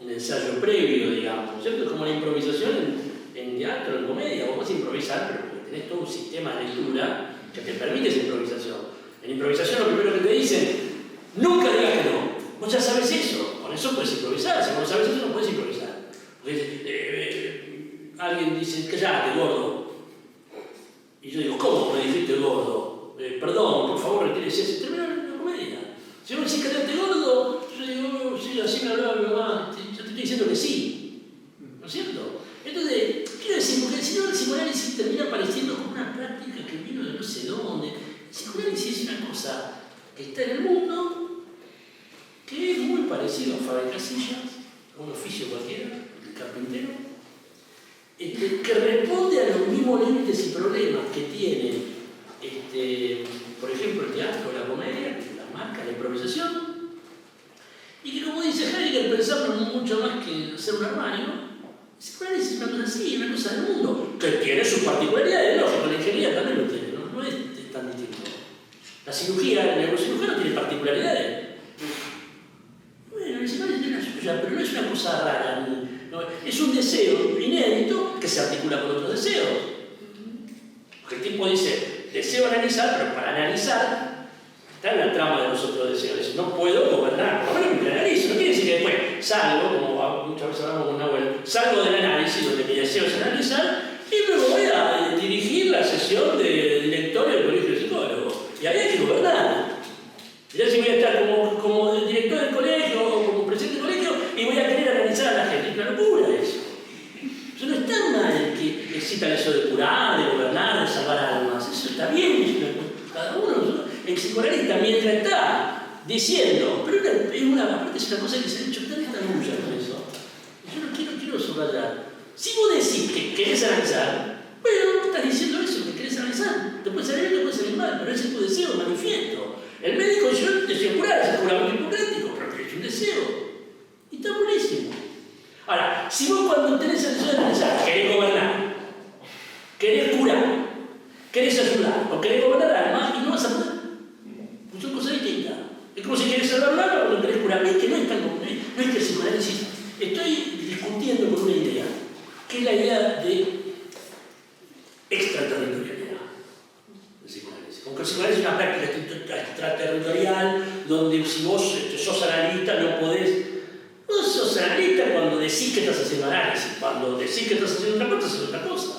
un ensayo previo, digamos, ¿cierto? Es como la improvisación en teatro, en comedia, vos vas a improvisar, pero porque tenés todo un sistema de lectura que te permite esa improvisación. En improvisación lo primero que te dicen, Nunca digas que no. Vos ya sabes eso, con eso puedes improvisar. Si vos no sabes eso, no puedes improvisar. Porque, alguien dice, cállate, gordo. Y yo digo, ¿cómo me dijiste gordo? Perdón, por favor, retírese. Se termina la comedia. Si vos me decís, cállate, gordo, yo digo, sí, así me hablaba mi mamá. Yo te estoy diciendo que sí. ¿No es cierto? Entonces, quiero decir, porque si no, el psicoanálisis termina pareciendo como una práctica que vino de no sé dónde. El psicoanálisis es una cosa que está en el mundo, que es muy parecido a fabricar sillas, a un oficio cualquiera, el carpintero, que responde a los mismos límites y problemas que tiene, por ejemplo, el teatro, la comedia, la marca, la improvisación, y que, como dice Heidegger, pensamos mucho más que hacer un armario. El psicoanálisis es una cosa así, una cosa del mundo, que tiene sus particularidades, lógico, la ingeniería también lo tiene, no es tan distinto. La cirugía, el neurocirujano tiene particularidades. Bueno, el psicoanálisis tiene la suya, pero no es una cosa rara, no, es un deseo inédito que se articula con otros deseos. Porque el tipo dice, deseo analizar, pero para analizar está en la trama de los otros deseos. Dice, no puedo gobernar, por lo menos me analizo. No quiere decir que después salgo, como muchas veces hablamos con un abuelo, salgo del análisis donde mi deseo es analizar y luego voy a dirigir la sesión de directorio del colegio de psicólogos. Y ahí hay que gobernar. Ya si voy a estar como director del colegio o como presidente del colegio y voy a querer analizar a la gente. Es una locura eso. Eso no está mal que exista eso de curar, de gobernar, de salvar almas. Eso está bien. Cada uno, el psicoanalista, mientras está diciendo, pero aparte es una cosa que se ha hecho tanta lucha con eso. Yo no quiero subrayar. Si vos decís que querés analizar, bueno, estás diciendo eso, que querés analizar. Te puede salir bien, te puede salir mal, pero ese es tu deseo manifiesto. El médico dice, yo deseo curar, es el juramento hipocrático, pero es un deseo. Y está buenísimo. Ahora, si vos cuando tenés el deseo de analizar, querés gobernar, querés curar, querés ayudar, o querés gobernar alma, y no vas a poder. Pues son cosas distintas. Es como si querés salvar un alma cuando querés curar. Es que no es tan común, no es que el psicoanálisis. Estoy discutiendo con una idea, que es la idea de extraterritorialidad. Aunque el psicoanálisis es una práctica extraterritorial, donde si vos sos analista no podés. Vos sos analista cuando decís que estás haciendo análisis, cuando decís que estás haciendo otra cosa, haces otra cosa.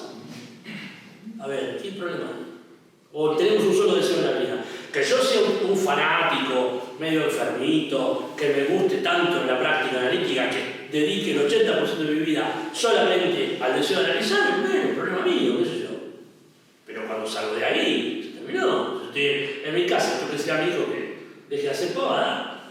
A ver, ¿qué problema hay? O tenemos un solo deseo en la vida. Que yo sea un fanático, medio enfermito, que me guste tanto en la práctica analítica, que dedique el 80% de mi vida solamente al deseo de analizar, bueno, un problema mío, qué sé yo. Pero cuando salgo de ahí, se terminó. Yo estoy en mi casa, tengo que decir a mi hijo que deje de hacer pavada,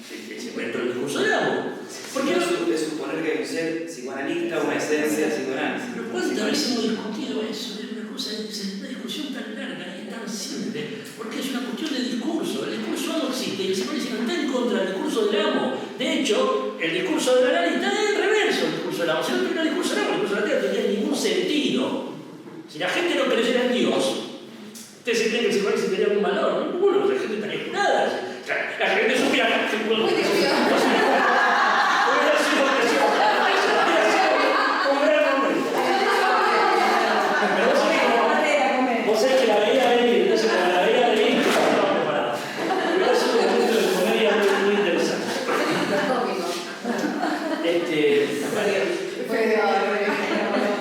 se encuentra el discurso de amor. Porque no es suponer que hay un ser psicoanalista, una esencia de psicoanálisis. Pero ¿cuántas veces hemos discutido eso? Es una cosa, es una discusión tan larga y tan simple, porque es una cuestión de discurso. El discurso no existe, el psicoanálisis no está en contra del discurso del amo. De hecho, el discurso del analista es el reverso del discurso del amo. Si no tuviera el discurso del amo, el discurso del analista no tenía ningún sentido. Si la gente no creyera en Dios, ¿ustedes se creen que el psicoanálisis tenía algún valor? Ninguno, la gente estaría curada. La gente supiera vos sabés que la veía venir, entonces cuando la veía venir, estaba preparado. Hubiera sido un momento de comedia muy interesante.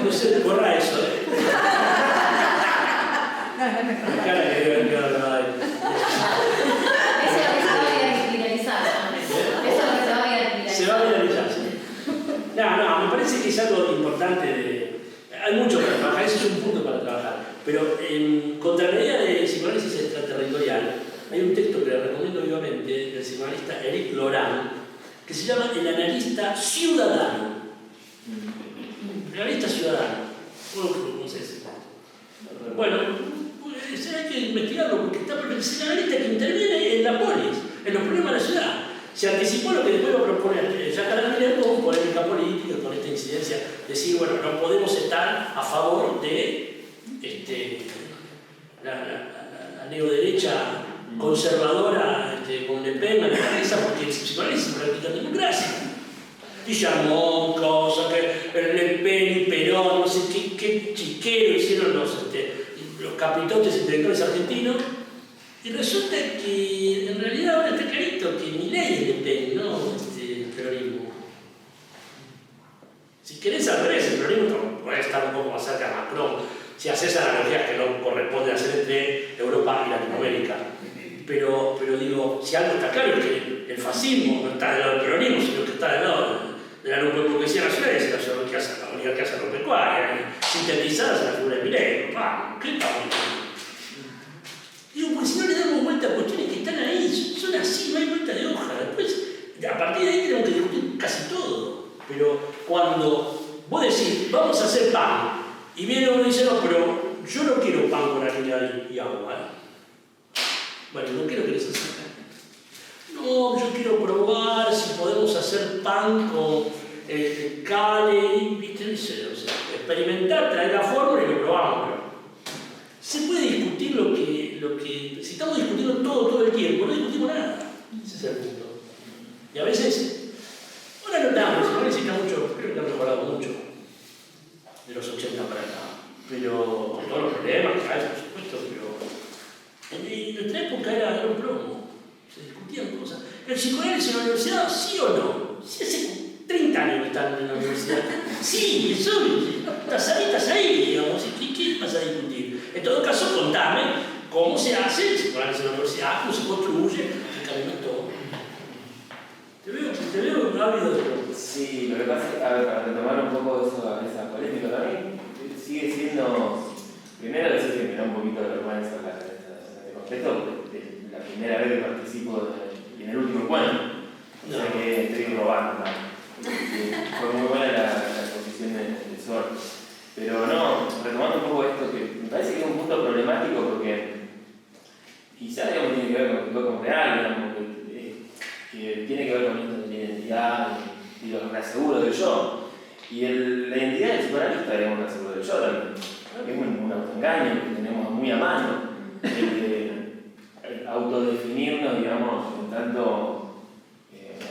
No sé, borra eso, La cara que dio el la verdad. Eso es lo que se va a viralizar. Eso es lo que se va a viralizar. Se va a viralizar, sí. No, me parece que es algo importante de... Hay mucho para trabajar, ese es un punto para trabajar. Pero en contrariedad del psicoanálisis extraterritorial, hay un texto que le recomiendo vivamente del psicoanalista Éric Laurent, que se llama El analista ciudadano. El analista ciudadano. ¿Cómo se dice? Bueno, hay que investigarlo porque está perfecto. Es el analista que interviene en la polis, en los problemas de la ciudad. Se anticipó lo que después va a proponer Jacques Miller con polémica política, con esta incidencia, decir, bueno, no podemos estar a favor de la neoderecha conservadora con Le Pen en la cabeza, porque el psicoanálisis practica democracia. Y llamó cosas que Le Pen y Perón, no sé qué chiquero hicieron los capitotes intelectuales argentinos. Y resulta que en realidad ahora está clarito efecto que Milei es Le Pen, no el peronismo. Si querés al revés, el peronismo puede estar un poco más cerca de Macron, si haces analogías que no corresponde hacer entre Europa y Latinoamérica. Pero digo, si algo está claro es que el fascismo no está del lado del peronismo, sino que está del lado de la burguesía nacional, es la oligarquía agropecuaria, sintetizadas en la figura de Milei. ¿Qué estamos diciendo? Digo, pues si no le damos vuelta a cuestiones que están ahí, son así, no hay vuelta de hoja. Después, a partir de ahí tenemos que discutir casi todo. Pero cuando vos decís, vamos a hacer pan, y viene uno y dice, no, pero yo no quiero pan con harina y agua. Bueno, ¿no quiero que les hacer? No, yo quiero probar si podemos hacer pan con cale, ¿viste? O sea, experimentar, traer la fórmula y lo probamos. Se puede discutir lo que... Si estamos discutiendo todo el tiempo, no discutimos nada. Ese es el punto. Y a veces, ahora no tanto, se necesita mucho, creo que ha mejorado mucho de los 80 para acá. Pero con todos los problemas que hay, por supuesto, pero... En nuestra época era un plomo, se discutían cosas. ¿El psicoanálisis en la universidad, sí o no? Sí, hace 30 años que están en la universidad. Sí, eso, estás ahí, digamos. ¿Qué vas a discutir? En todo caso, contame cómo se hace el psicoanálisis en la universidad, cómo se construye el camino todo. Te veo ávido de preguntas. Sí, lo que pasa es, a ver, para retomar un poco esa polémica también, sigue siendo. Primero decir que me da un poquito de vergüenza hablar de este contexto, de la primera vez que participo y en el último encuentro. O sea que estoy robando, ¿no? Fue muy buena la exposición de Sol. Pero no, retomando un poco esto, que me parece que es un punto problemático porque quizás digamos, tiene que ver con el como real, digamos, que tiene que ver con esto de la identidad y los reaseguros del yo. Y la identidad del psicoanalista es un reaseguro del yo también. Es un autoengaño que tenemos muy a mano, autodefinirnos, digamos, en tanto,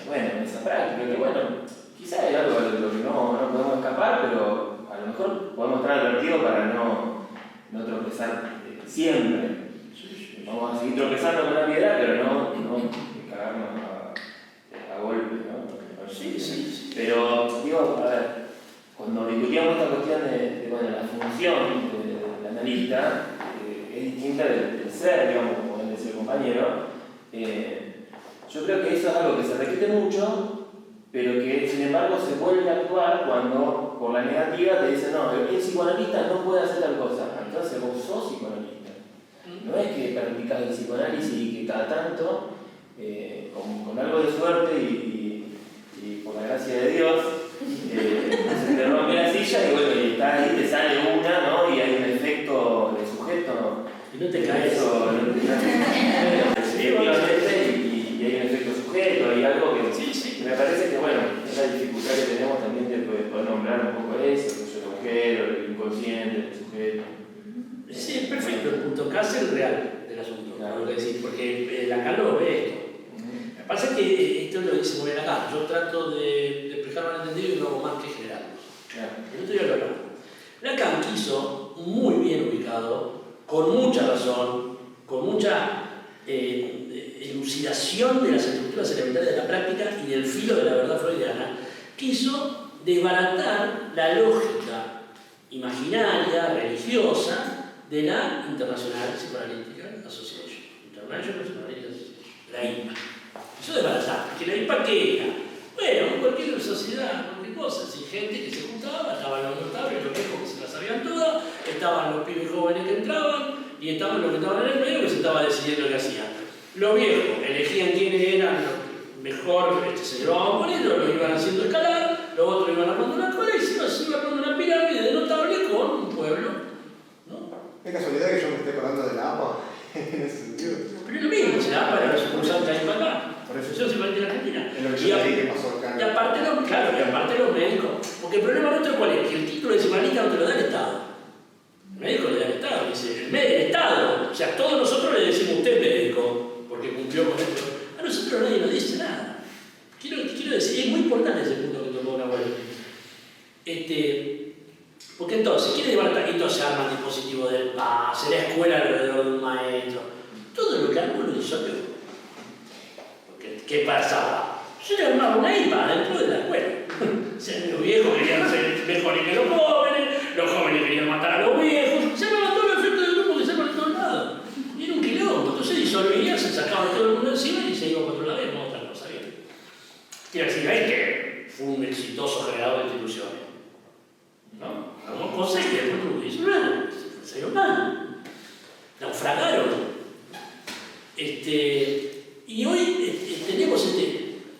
bueno, en esa práctica, que bueno, quizás es algo de lo que no podemos escapar, pero a lo mejor podemos estar advertidos para no tropezar siempre. Vamos a seguir tropezando con la piedra, pero no cagarnos a golpes, ¿no? Sí. Pero, digo, a ver, cuando discutíamos esta cuestión de la función del analista, es distinta del ser, digamos, como decía el compañero, yo creo que eso es algo que se repite mucho, pero que sin embargo se vuelve a actuar cuando por la negativa te dicen, no, el psicoanalista no puede hacer tal cosa, entonces vos sos psicoanalista. No es que practicas el psicoanálisis y que cada tanto, con algo de suerte y por la gracia de Dios, se te rompe la silla y bueno, y estás ahí, te sale una, ¿no? Y hay un efecto de sujeto. Y no te caes. Eso, y hay un efecto sujeto, hay algo que Sí. me parece que, bueno, es la dificultad que tenemos también de poder nombrar un poco eso, el agujero, el inconsciente, el sujeto. Sí, es perfecto el punto, casi el real del asunto, Claro. lo que decir, porque Lacan lo ve esto. Lo que pasa es que esto lo dice muy bien Lacan, yo trato de explicar malentendido y no hago más que generarlo. Claro. El otro día lo hablamos. Lacan quiso, muy bien ubicado, con mucha razón, con mucha elucidación de las estructuras elementales de la práctica y del filo de la verdad freudiana, quiso desbaratar la lógica imaginaria, religiosa, de la International Psychoanalytic Association. International Psychoanalytic Association, la IPA. Quiso desbaratar, porque la IPA ¿qué era? Bueno, cualquier sociedad, cualquier cosa, sin gente que se juntaba, estaban los notables, los viejos que se las sabían todas, estaban los pibes jóvenes que entraban, y estaban los que estaban en el medio que se estaba decidiendo qué hacían. Los viejos elegían quiénes eran los mejor, se llevaban por ellos, los iban haciendo escalar, los otros iban armando una cola y se iba armando una pirámide de notables con un pueblo, ¿no? ¿Es casualidad que yo me esté acordando de la APA en ese sentido? Pero es lo mismo, se la APA era la sucursal de ahí para acá. Por eso. Eso se va a ir a Argentina. Es lo que yo te dije que pasó acá. Y aparte los médicos. Porque el problema nuestro cuál es, que el título de psicoanalista no te lo da el Estado. El médico le da el Estado, dice, el Estado. O sea, todos nosotros le decimos usted es médico, porque cumplió con esto. A nosotros nadie nos dice nada. Quiero decir, es muy importante ese punto que tomó la abuela. Porque entonces, ¿quiere llevar taquitos? Se arma el dispositivo del pase, la escuela alrededor de un maestro. Todo lo que armó lo disolvió. Porque ¿qué pasaba? Yo le armaba una IPA dentro de la escuela. O sea, los viejos querían ser mejores que los jóvenes querían matar a los viejos, se armaban todos los efectos del grupo que se arman en todos lados. Y era un quilombo, entonces disolvían, se sacaban todo el mundo encima y se iba a otro lado con otra cosa. Bien. Quiero decir, es que fue un exitoso generador de instituciones. ¿No? Algunas cosas que después tuvo que disolver, se salió mal. Naufragaron. Y hoy tenemos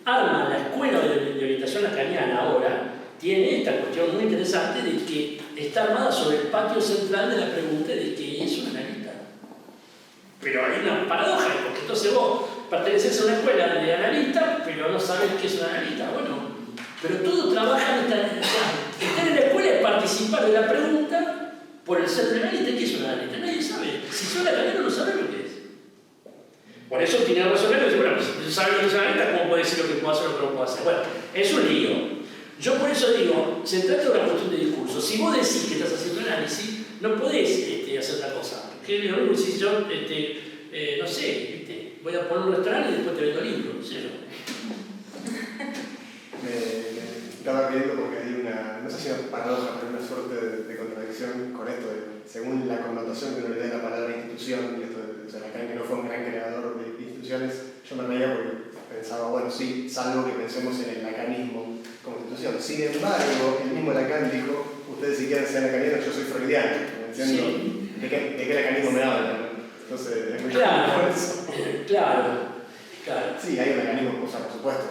arma la escuela de orientación lacaniana ahora, tiene esta cuestión muy interesante de que está armada sobre el patio central de la pregunta de qué es un analista. Pero hay una paradoja, porque entonces vos perteneces a una escuela de analistas, pero no sabes qué es un analista. Bueno, pero todo trabaja en estar en la escuela es participar de la pregunta por el ser de analista. ¿Qué es un analista? Nadie sabe. Si sos lacaniano no sabes lo que es. Por eso tiene razón él, bueno, pues, si sabe lo que es un analista, ¿cómo puede decir lo que puedo hacer o lo que no puedo hacer? Bueno, es un lío. Yo por eso digo, se trata de una cuestión de discurso. Si vos decís que estás haciendo análisis, no podés hacer otra cosa. Porque lo mismo si yo, no sé, voy a poner un restaurante y después te vendo libros, no sé yo. Me estaba viendo porque hay una, no sé si una paradoja, pero una suerte de contradicción con esto, según la connotación que uno le da a la palabra institución, y esto de Lacan, que no fue un gran creador de instituciones, yo me reía porque pensaba, bueno, sí, salvo que pensemos en el lacanismo como institución. Sin embargo, el mismo Lacan dijo, ustedes si quieren ser lacanianos, yo soy freudiano, ¿entiendo? Sí. ¿De qué lacanismo me hablan? Entonces, es muy claro, claro. Sí, hay un lacanismo, o sea, por supuesto.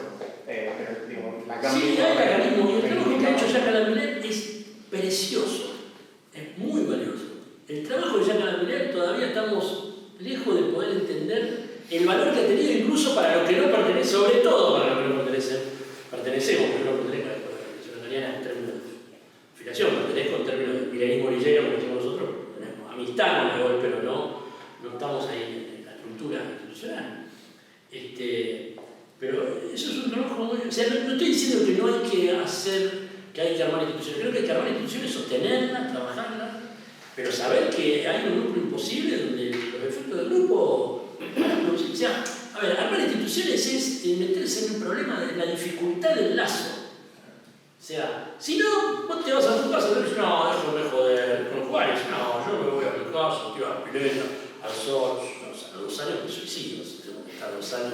Pero, digo, Lacan... Sí, hay lacanismo, y el trabajo que ha hecho Jacques Alain es precioso, es muy valioso. El trabajo de Jacques Alain todavía estamos lejos de poder entender el valor que ha tenido incluso para los que no pertenecen, sobre todo para los que no pertenecemos, porque no pertenecemos a la ciudadanía en términos de filiación, pertenezco en términos de milenismo ligero, como decimos nosotros, tenemos amistad con el gol, pero no estamos ahí en la estructura institucional. Pero eso es un trabajo muy... O sea, no estoy diciendo que no hay que hacer, que hay que armar instituciones, creo que hay que armar instituciones, sostenerlas, trabajarlas, pero saber que hay un grupo imposible donde los efectos del grupo... O sea, a ver, armar instituciones es meterse en un problema de la dificultad del lazo. O sea, si no, vos te vas a tu casa y dices, no, déjame joder con Juárez, no, yo me voy a mi casa, tiro a la pileta, al sol, a 2 años de suicidio, tengo que estar 2 años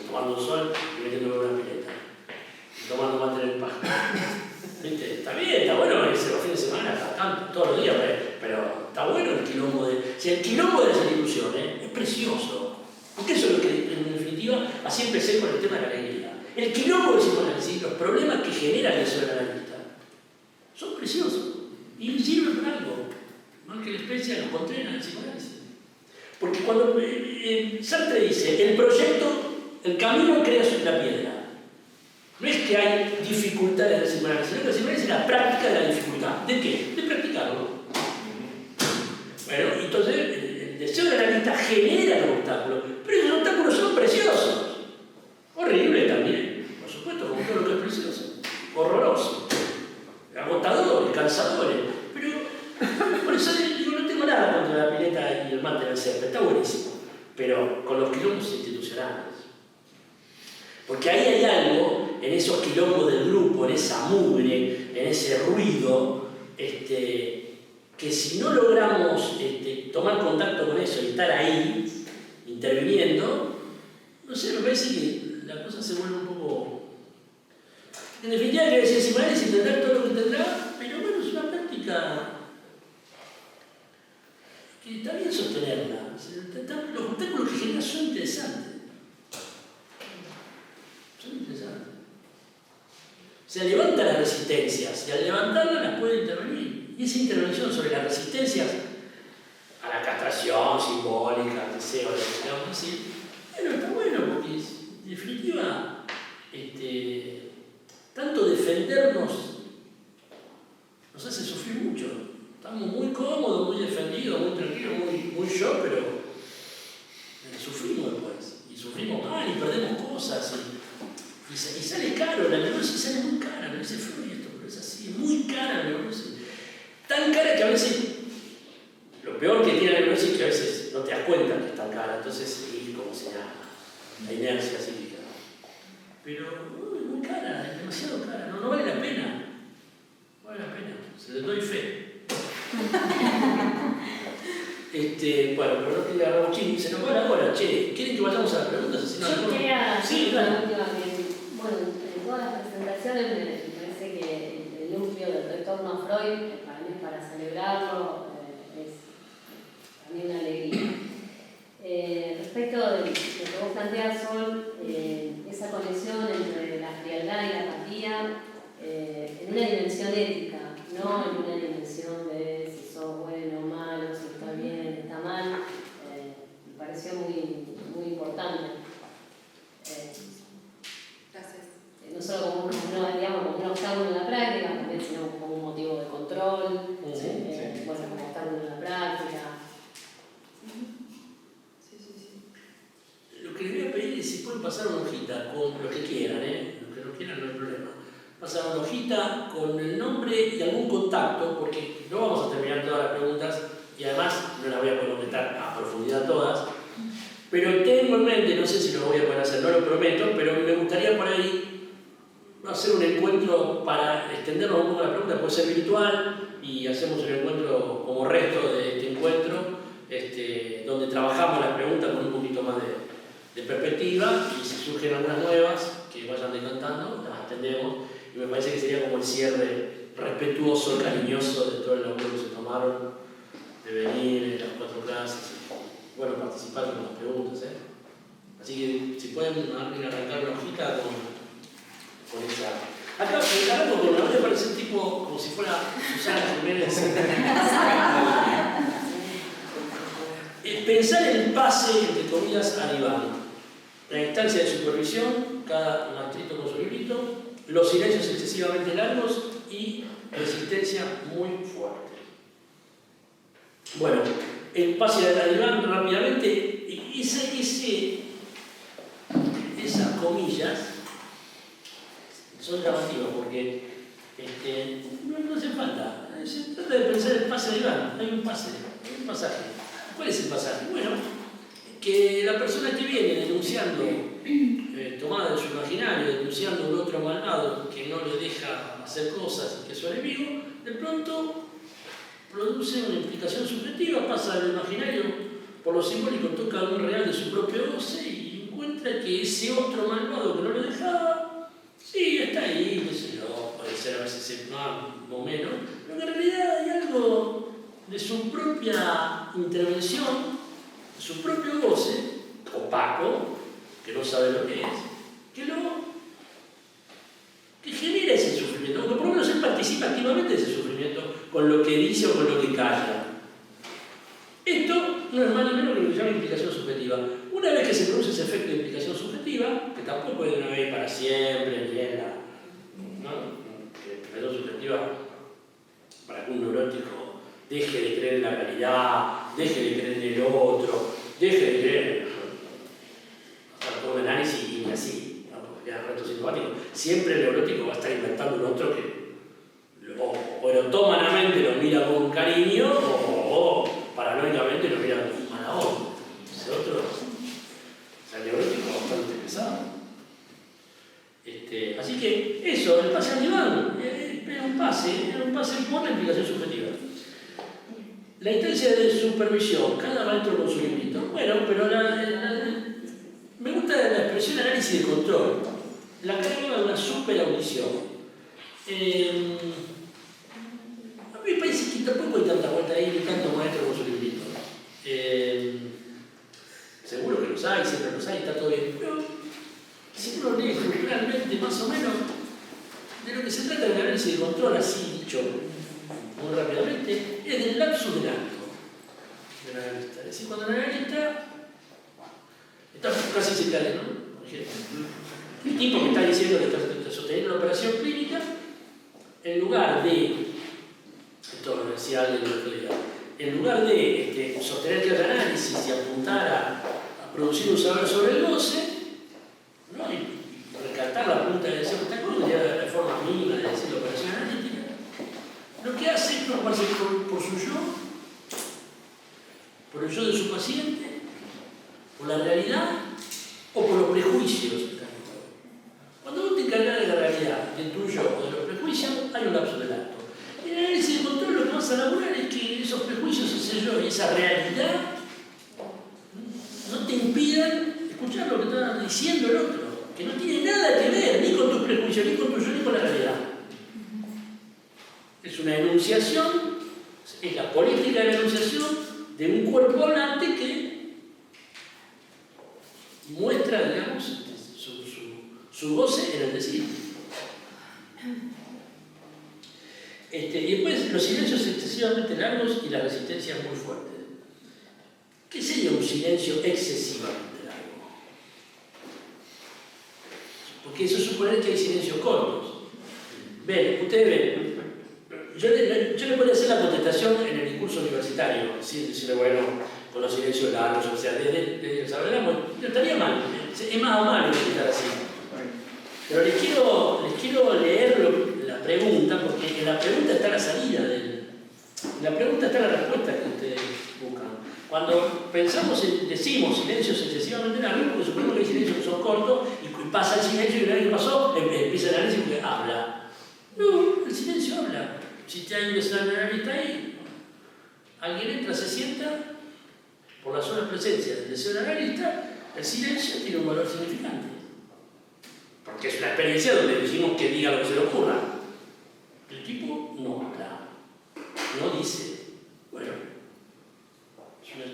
tomando sol y metiéndome en una pileta, tomando mate en el pasto. ¿Viste? Está bien, está bueno irse los fines de semana, todos los días, pero está bueno el quilombo de... Si el quilombo de las instituciones es precioso, porque eso es lo que, en definitiva, así empecé con el tema de la alegría. El quilombo del psicoanálisis, los problemas que genera el psicoanalista, son preciosos y sirven para algo, más que la especie los contrarios del psicoanálisis. Porque cuando Sartre dice, el proyecto, el camino crea la piedra. No es que hay dificultades del psicoanálisis, sino que el psicoanálisis es la práctica de la dificultad. ¿De qué? De practicarlo. Bueno, entonces el deseo del analista genera los obstáculos, pero esos obstáculos son preciosos. Horrible también, por supuesto, como todo lo que es precioso. Horroroso. Agotadores, cansadores. Pero por eso digo, no tengo nada contra la pileta y el mate del césped, está buenísimo. Pero con los quilombos institucionales. Porque ahí hay algo, en esos quilombos del grupo, en esa mugre, en ese ruido, que si no logramos tomar contacto con eso y estar ahí, interviniendo, no sé, me parece que la cosa se vuelve un poco... En definitiva, quiero decir, psicoanálisis tendrá todo lo que tendrá, pero bueno, es una práctica que está bien sostenerla. Los obstáculos que genera son interesantes. Son interesantes. Se levantan las resistencias y al levantarlas las puede intervenir. Y esa intervención sobre las resistencias a la castración simbólica, al deseo, digamos así, bueno, está bueno porque en definitiva, tanto defendernos nos hace sufrir mucho. Estamos muy cómodos, muy defendidos, muy tranquilos, muy yo, pero sufrimos después. Y sufrimos mal y perdemos cosas. Y sale caro, la neurosis sale muy cara, me dice Freud esto, pero es así, es muy cara la neurosis. Tan cara que a veces, lo peor que tiene la neurosis es que a veces no te das cuenta que es tan cara, entonces es como si nada, la inercia psíquica. pero es muy cara, es demasiado cara, no vale la pena. No vale la pena, se les doy fe. Bueno, pero no quería agarrar un se nos va la hora, che, ¿quieren que vayamos a las preguntas? Así Yo quería sí, una claro. última bueno, en todas las presentaciones me parece que el núcleo del retorno a Freud, que para mí es para celebrarlo, es también una alegría. Respecto de lo que vos planteas, Sol, esa conexión entre la frialdad y la apatía, en una dimensión ética, no en una dimensión de si sos bueno o malo, si está bien, está mal, me pareció muy importante. Gracias. No solo como un obstáculo en la práctica, también, sino como un motivo de control, bueno, como obstáculo en la práctica. Lo que les voy a pedir es si pueden pasar una hojita con lo que quieran, lo que no quieran no hay problema. Pasar una hojita con el nombre y algún contacto, porque no vamos a terminar todas las preguntas y además no las voy a poder contestar a profundidad todas. Pero tengo en mente, no sé si lo voy a poder hacer, no lo prometo, pero me gustaría por ahí hacer un encuentro para extendernos un poco la pregunta, puede ser virtual y hacemos un encuentro como resto de este encuentro, donde trabajamos las preguntas con un poquito más de perspectiva y si surgen algunas nuevas que vayan decantando, las atendemos y me parece que sería como el cierre respetuoso, cariñoso de todo el laburo que se tomaron de venir en las 4 clases. Bueno, participar con las preguntas, Así que si pueden arrancar una hojita con esa. Acá agarrando con una, me parece un tipo como si fuera Susana Jiménez. Pensar en el pase, entre comillas, al diván. La instancia de supervisión, cada maestrito con su librito, los silencios excesivamente largos y resistencia muy fuerte. Bueno, el pase al diván rápidamente, esas comillas son llamativas porque no hace falta. Se trata de pensar el pase al diván. Hay un pasaje. ¿Cuál es el pasaje? Bueno, que la persona que viene denunciando, tomada de su imaginario, denunciando a un otro malvado que no le deja hacer cosas y que es su enemigo, de pronto produce una implicación subjetiva, pasa del imaginario por lo simbólico, toca un real de su propio goce y encuentra que ese otro malvado que no le dejaba, sí, está ahí, qué sé yo, puede ser a veces más o menos, pero que en realidad hay algo de su propia intervención, de su propio goce, opaco, que no sabe lo que es, que genera ese sufrimiento, o que por lo menos él participa activamente de ese sufrimiento con lo que dice o con lo que calla. Esto no es más ni menos que lo que se llama implicación subjetiva. Una vez que se produce ese efecto de implicación subjetiva, que tampoco es de una vez para siempre, ni es la implicación subjetiva para que un neurótico deje de creer en la realidad, deje de creer en el otro, deje de creer en todo un análisis y así, porque queda reto sintomático. Siempre el neurótico va a estar inventando un otro que o erotómanamente lo mira con cariño o paranoicamente lo mira con mala onda. Ese otro, el neurótico es bastante pesado. Así que eso, el pase al diván, era un pase por la implicación subjetiva. La instancia de supervisión, cada maestro con su librito. Bueno, pero me gusta la expresión análisis de control. La carga de una superaudición. A mí me parece que tampoco hay tanta vuelta ahí ni tanto maestro con su librito. Seguro que los hay, siempre los hay, está todo bien. Pero si uno lee estructuralmente más o menos de lo que se trata de análisis de control, así dicho muy rápidamente, es del lapsus del acto del analista. Es decir, cuando el analista está casi cerca de, ¿no? Por ejemplo, el tipo que está diciendo que está sosteniendo una operación clínica, en lugar de, esto lo decía alguien el otro día, en lugar de sostener que haga análisis y apuntar a producir un saber sobre el goce, ¿no? Y rescatar la punta de ese obstáculo, ya de la forma mínima de decir la operación analítica, lo que hace es preocuparse por su yo, por el yo de su paciente, por la realidad o por los prejuicios. hay un lapso del acto. En el análisis de control lo que vas a elaborar es que esos prejuicios, ese yo y esa realidad no te impidan escuchar lo que está diciendo el otro, que no tiene nada que ver ni con tus prejuicios, ni con tu yo, ni con la realidad. Es una enunciación, es la política de la enunciación de un cuerpo hablante que muestra, digamos, su goce en el decir. Y después los silencios excesivamente largos y la resistencia muy fuerte. ¿Qué sería un silencio excesivamente largo? Porque eso supone que hay silencios cortos. Ven, ustedes ven, yo le podría hacer la contestación en el discurso universitario, sin decirle, bueno, con los silencios largos, o sea, desde el saber, no estaría mal, es más amable estar así. Pero les quiero leer la pregunta, porque en la pregunta está la salida en la pregunta está la respuesta que ustedes buscan. Cuando decimos silencios excesivamente largos, porque suponemos que hay silencios que son cortos, y pasa el silencio y una vez que pasó, empieza el análisis porque habla. No, el silencio habla. Si hay un escenario analista ahí, alguien entra, se sienta, por la sola presencia del deseo del analista, el silencio tiene un valor significante. Porque es una experiencia donde decimos que diga lo que se le ocurra. El tipo no habla, no dice, bueno,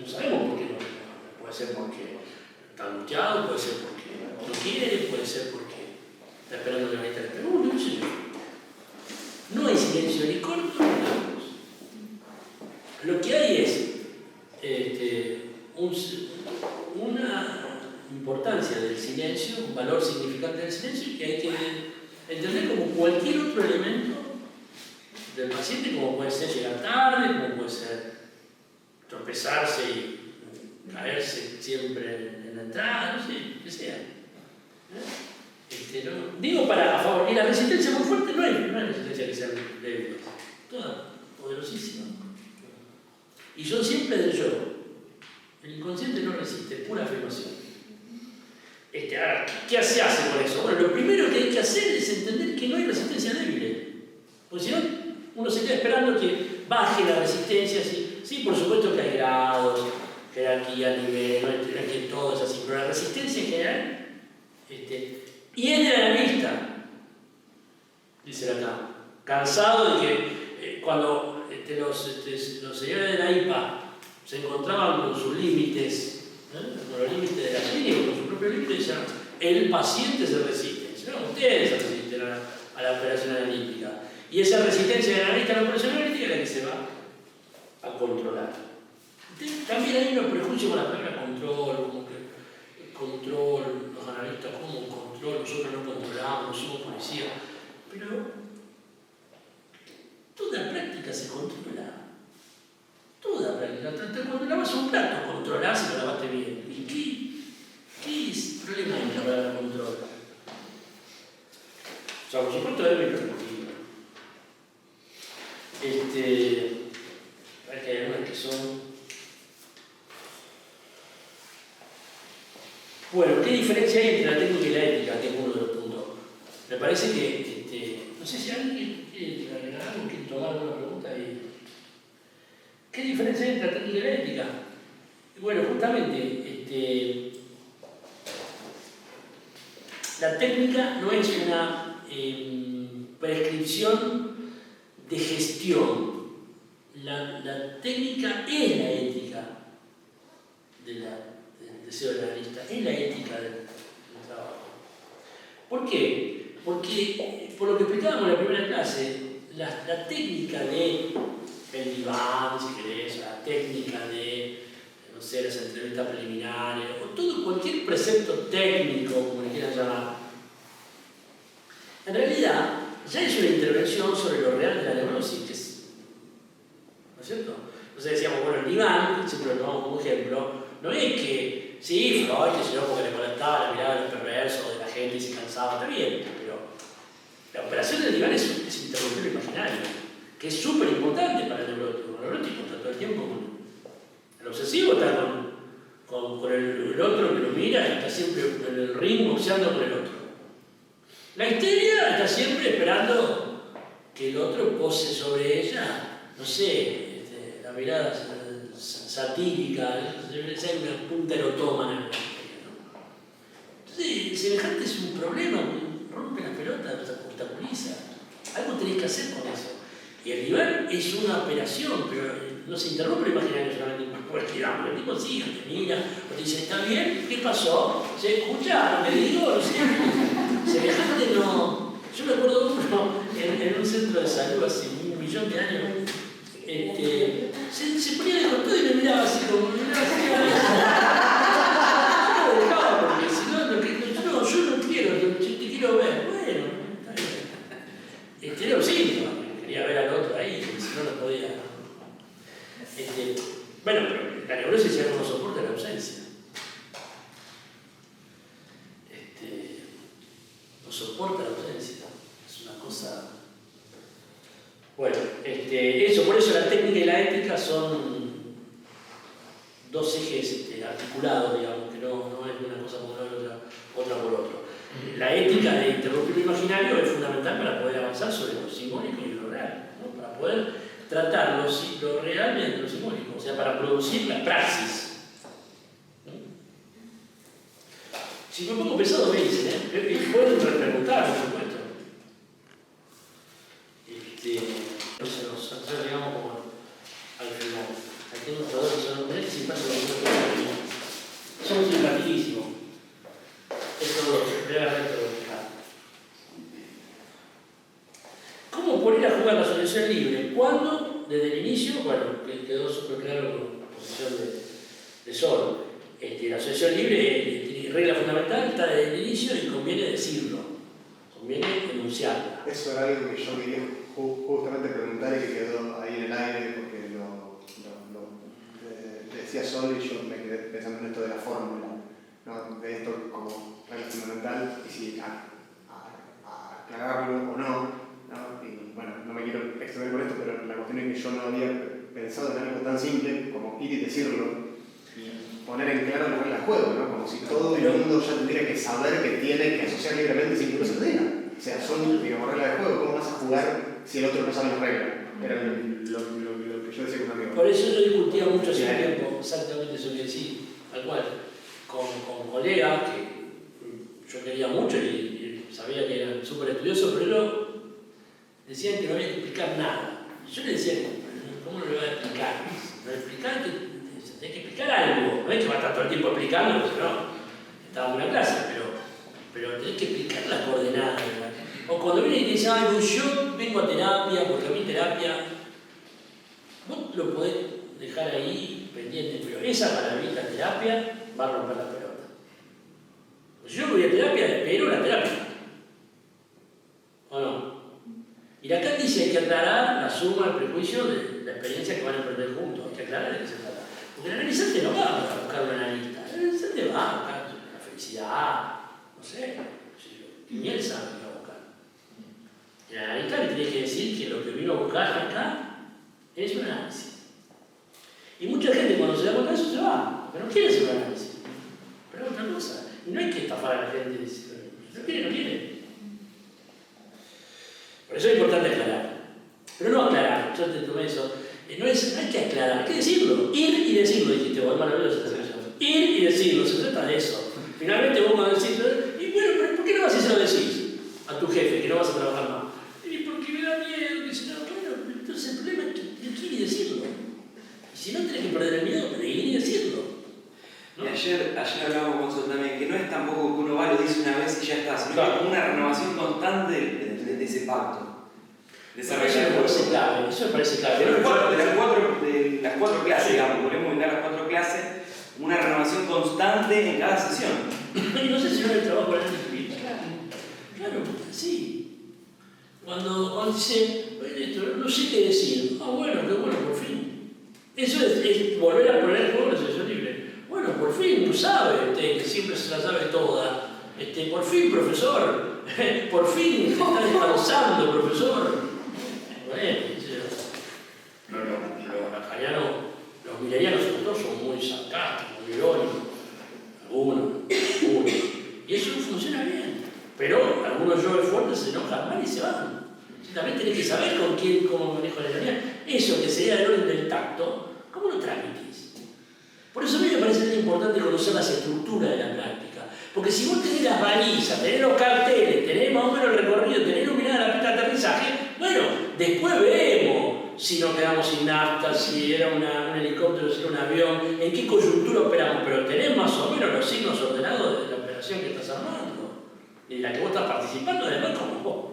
no sabemos por qué no habla. Puede ser porque está angustiado, puede ser porque no quiere, puede ser porque está esperando que la gente le pregunte, no sé yo. No hay silencio ni corto ni largos. Lo que hay es una importancia del silencio, un valor significante del silencio que hay que entender como cualquier otro elemento del paciente, como puede ser llegar tarde, como puede ser tropezarse y caerse siempre en la entrada, no sé, que sea. ¿No? Digo para a favor, y la resistencia muy fuerte no hay resistencia que sea débil, toda poderosísima. Y son siempre del yo. El inconsciente no resiste, es pura afirmación. Ahora, ¿qué se hace con eso? Bueno, lo primero que hay que hacer es entender que no hay resistencia débil. Porque si no, uno se queda esperando que baje la resistencia. Sí, por supuesto que hay grados, jerarquía, nivel, no es que todo es así, pero la resistencia en general, y es del analista, dice acá, cansado de que cuando los señores de la IPA se encontraban con sus límites, con los límites de la clínica, con sus propios límites, decían, el paciente se resiste. No, ustedes se resisten a la operación analítica. Y esa resistencia del analista a la operación analítica es la que se va a controlar. También hay unos prejuicios con la palabra control, como que el control, los analistas como un control, nosotros no controlamos, no somos policía. Pero toda práctica se controla. Toda práctica. Cuando lavas un plato, controlás si lo lavaste bien. ¿Y qué es el problema de la palabra control? O sea, por supuesto debe haber perspectiva. Hay que hay algunas que son. Bueno, ¿qué diferencia hay entre la técnica y la ética? Que es uno de los puntos. Me parece que, no sé si alguien quiere agregar algo, quiere tomar alguna pregunta ahí. ¿Qué diferencia hay entre la técnica y la ética? Bueno, justamente, la técnica no es una prescripción de gestión. La técnica es la ética del deseo del analista, es la ética del trabajo. ¿Por qué? Porque, por lo que explicábamos en la primera clase, la técnica de el diván, si querés, la técnica de, no sé, las entrevistas preliminares, o cualquier precepto técnico, como le quieran llamar, en realidad ya es una intervención sobre lo real de la neurosis, ¿no es cierto? Entonces decíamos, bueno, el diván, siempre lo tomamos como ejemplo, no es que, sí, Freud, que se yo porque le molestaba la mirada de los perversos, de la gente y se cansaba, está bien, pero la operación del diván es interrumpir lo imaginario, que es súper importante para el neurótico. El neurótico está todo el tiempo con el obsesivo, está con el otro que lo mira, está siempre en el ring boxeando con el otro. La histeria está siempre esperando que el otro pose sobre ella, no sé, la mirada satírica, debe ser una punta erotómana. Entonces, semejante es un problema, rompe la pelota, nos obstaculiza. Algo tenés que hacer con eso. Y el nivel es una operación, pero no se interrumpe el imaginario solamente por estirarlo. El tipo sigue, te mira, o te dice, ¿está bien? ¿Qué pasó? ¿Se escucha lo que digo? No sé. Semejante no. Yo me acuerdo uno en un centro de salud hace 1.000.000 de años. Se ponía de costado y me miraba así como. Yo lo dejaba porque si no, yo no quiero, yo te quiero ver. Bueno, está bien. Era un síntoma. Quería ver al otro ahí, porque si no, no podía. Bueno, pero la neurosis ya no soporta la ausencia. No soporta la ausencia. Es una cosa. Bueno, eso, por eso la técnica y la ética son dos ejes articulados, digamos, que no es una cosa por otra por otro. La ética de interrumpir lo imaginario es fundamental para poder avanzar sobre lo simbólico y lo real, ¿no? Para poder tratar lo real mediante lo simbólico, o sea, para producir la praxis. ¿No? Si me pongo pesado, me dicen, pueden repreguntar, por supuesto. Nosotros llegamos como al final. Aquí unos jugadores que son muy simpáticos, son simpaticísimos. Eso realmente lo deja. ¿Cómo poner a jugar la asociación libre? ¿Cuándo? Desde el inicio, bueno, quedó súper claro con la posición de Sol. La asociación libre tiene regla fundamental, está desde el inicio y conviene decirlo, conviene enunciarla. Eso era algo que yo quería justamente preguntar y que quedó ahí en el aire porque lo decía Sol y yo me quedé pensando en esto de la fórmula, ¿no? De esto como regla fundamental y si aclararlo o no. Y bueno, no me quiero extender con esto, pero la cuestión es que yo no había pensado en algo tan simple como ir y decirlo y poner en claro las reglas del juego, ¿no? Como si todo el mundo ya tuviera que saber que tiene que asociar libremente sin que uno se lo diga. O sea, son, digamos, reglas de juego. ¿Cómo vas a jugar si el otro no sabe las reglas? Era lo que yo decía con un amigo. Por eso yo discutía mucho hace tiempo exactamente eso que decía, tal cual, con colegas que yo quería mucho y sabía que eran súper estudiosos, pero decían que no había que explicar nada. Yo le decía, ¿cómo lo voy a explicar? No explicar que hay que explicar algo. No es que va a estar todo el tiempo explicando, porque no, estaba en una clase, pero tenés que explicar las coordenadas, ¿verdad? O cuando viene y te dice, yo vengo a terapia, porque a mí terapia, vos lo podés dejar ahí pendiente, pero esa palabrita terapia va a romper la pelota. Si yo voy a terapia, espero la terapia. ¿O no? Y acá dice hay que aclarar la suma, el prejuicio de la experiencia que van a emprender juntos. Hay que aclarar de qué se trata. Porque el analizante no va a buscar un analista. El analizante va a buscar la felicidad, no sé, Piñel sabe que va a buscar. El analista le tiene que decir que lo que vino a buscar acá es un análisis. Y mucha gente cuando se da cuenta de eso se va, porque no quiere hacer un análisis. Pero es otra cosa. Y no hay que estafar a la gente y decir, no quiere, no quiere. Por eso es importante aclarar. Pero no aclarar, yo te tomé eso. No hay que aclarar, hay que decirlo. Ir y decirlo, dijiste vos, maravilloso esta expresión. Ir y decirlo, se trata de eso. Finalmente vos cuando decís, y bueno, pero ¿por qué no vas y se lo decís a tu jefe, que no vas a trabajar más? Y porque me da miedo, que si no, bueno, entonces el problema es que ir y decirlo. Y si no tenés que perder el miedo, de ir y decirlo. ¿No? Y ayer hablábamos con Sol también, que no es tampoco que uno va, lo dice una vez y ya está, sino claro, una renovación constante de ese pacto. Eso me parece clave, eso me parece clave. De las cuatro clases, digamos, podemos mirar las 4 clases, una renovación constante en cada sesión. Y no sé si no hay trabajo para el espíritu. Claro, sí. Cuando dice, no sé qué decir, bueno, qué bueno, por fin. Eso es volver a poner el juego en la asociación libre. Bueno, por fin, no sabe que siempre se la sabe toda. Por fin, profesor. Por fin se está descansando, profesor. Bueno, los lacanianos, los milenianos sobre todo son muy sarcásticos, muy irónicos. Algunos. Y eso funciona bien. Pero algunos yoes fuertes se enojan mal y se van. También tenés que saber con quién, cómo manejo la energía. Eso que sería el orden del tacto, ¿cómo lo transmitís? Por eso a mí me parece muy importante conocer las estructuras de la práctica. Porque si vos tenés las balizas, tenés los carteles, tenés más o menos el recorrido, tenés iluminada la pista de aterrizaje, bueno, después vemos si nos quedamos sin nafta, si era un helicóptero, si era un avión, en qué coyuntura operamos, pero tenés más o menos los signos ordenados de la operación que estás armando, y de la que vos estás participando, además como vos.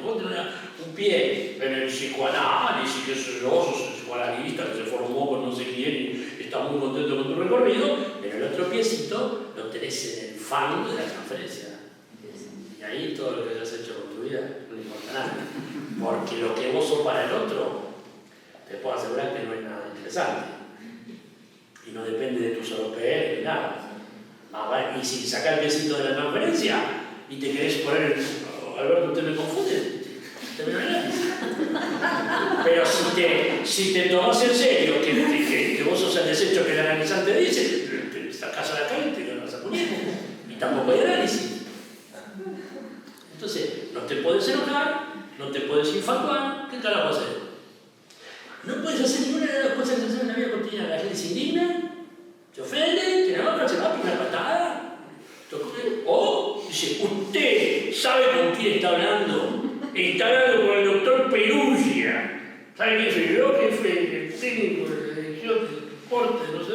Vos tenés un pie en el psicoanálisis, que sos psicoanalista que se formó con no sé quién y está muy contento con tu recorrido, pero el otro piecito lo tenés en el fango de la transferencia. Y ahí todo lo que hayas hecho con tu vida no importa nada. Porque lo que vos sos para el otro, te puedo asegurar que no es nada interesante. Y no depende de tus europeos ni nada. Y si sacás el piecito de la transferencia y te querés poner Alberto, usted me confunde, terminó el análisis. Pero si te tomás en serio que vos sos el desecho que el analizante dice, te sacás a la calle y te vas a poner. Y tampoco hay análisis. Entonces, no te puedes enojar, no te puedes infatuar, ¿qué carajo hacer? No puedes hacer ninguna de las cosas que hacen en la vida cotidiana. La gente se indigna, se ofende, se enoja, se va a poner una patada. O dice, usted sabe con quién está hablando. Está hablando con el doctor Perugia. ¿Sabe quién soy yo? Jefe técnico de la dirección de deporte, no sé.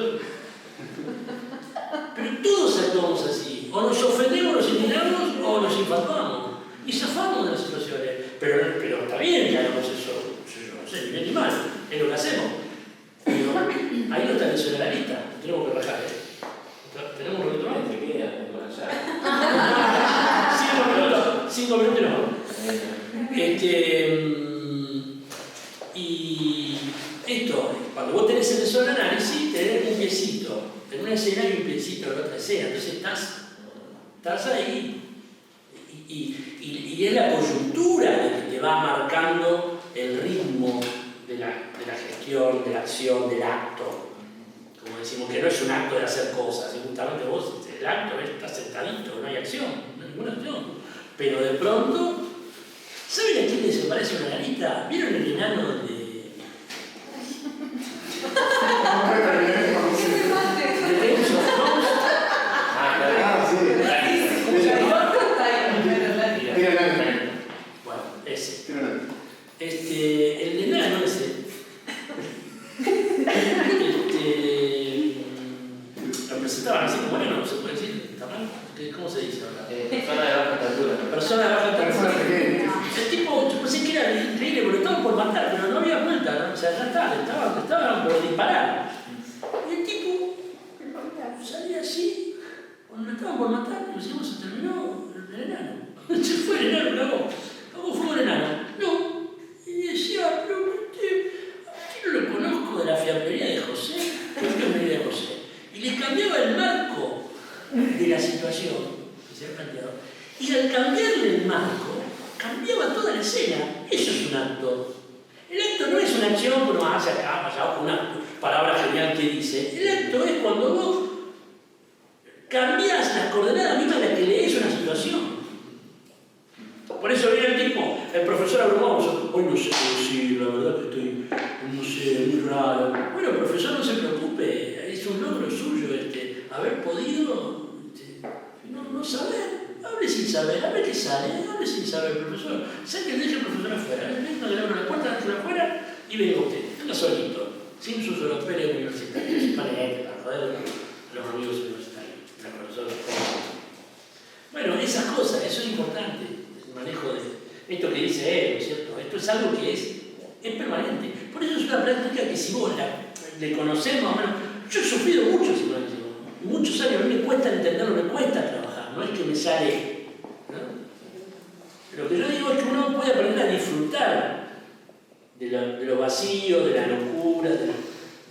Pero todos actuamos así. O nos ofendemos, nos indignamos o nos infatuamos. Y zafamos de las situaciones. Pero está bien que hagamos eso. Yo no sé, ni bien ni mal. Es lo que hacemos. Pero ahí no está el nacionalista. Tenemos que rajar. ¿Tenemos un momento más? 5 minutos no. Y esto, cuando vos tenés el solo análisis, tenés un piecito. En una escena hay un piecito en otra escena. Entonces estás ahí. Y es la coyuntura la que te va marcando el ritmo de la gestión, de la acción, del acto. Como decimos, que no es un acto de hacer cosas, y justamente vos, el acto es estar sentadito, no hay acción, no hay ninguna acción. Pero de pronto, ¿saben a quién se parece una garita? ¿Vieron el enano de Bueno, ese. El enano ese. Lo presentaban así como enano, ¿no se puede decir? ¿Tamaño? ¿Cómo se dice ahora? Persona de baja estatura. Persona de baja estatura. El tipo, yo pensé que era increíble, porque lo estaban por matar, pero no había vuelta, ¿no? O sea, ya estaban por disparar. Y el tipo salía así, cuando lo estaban por matar, y decíamos, se terminó el enano. Se fue el enano, luego. ¿Cómo fue el enano? No. Y decía, pero usted no lo conozco de la fiambrería de José. ¿Qué fiambrería de José? Y le cambiaba el marco de la situación que se había planteado. Y al cambiarle el marco, cambiaba toda la escena. Eso es un acto. El acto no es una acción que uno hace acá, allá, una palabra genial que dice. El acto es cuando vos cambias las coordenadas mismas de las que lees una situación. Por eso viene el tipo, el profesor abrumado, hoy no sé qué decir, la verdad que estoy, no sé, muy raro. Bueno, profesor, no se preocupe, es un logro suyo haber podido no saber. Hable sin saber, a ver qué sale, hable sin saber, profesor. ¿Sabe que deje el profesor afuera? Venga, le abro la puerta, déjelo afuera y venga usted, venga solito, sin sus europeos universitarios, para joder a los amigos universitarios, los profesores. Bueno, esas cosas, eso es importante, el manejo de esto que dice él, ¿no es cierto? Esto es algo que es permanente. Por eso es una práctica que si vos le conocés más o menos. Yo he sufrido mucho psicoanálisis, muchos años, a mí me cuesta entenderlo, me cuesta trabajar, no es que me sale, ¿no? Lo que yo digo es que uno puede aprender a disfrutar de lo vacío, de la locura, de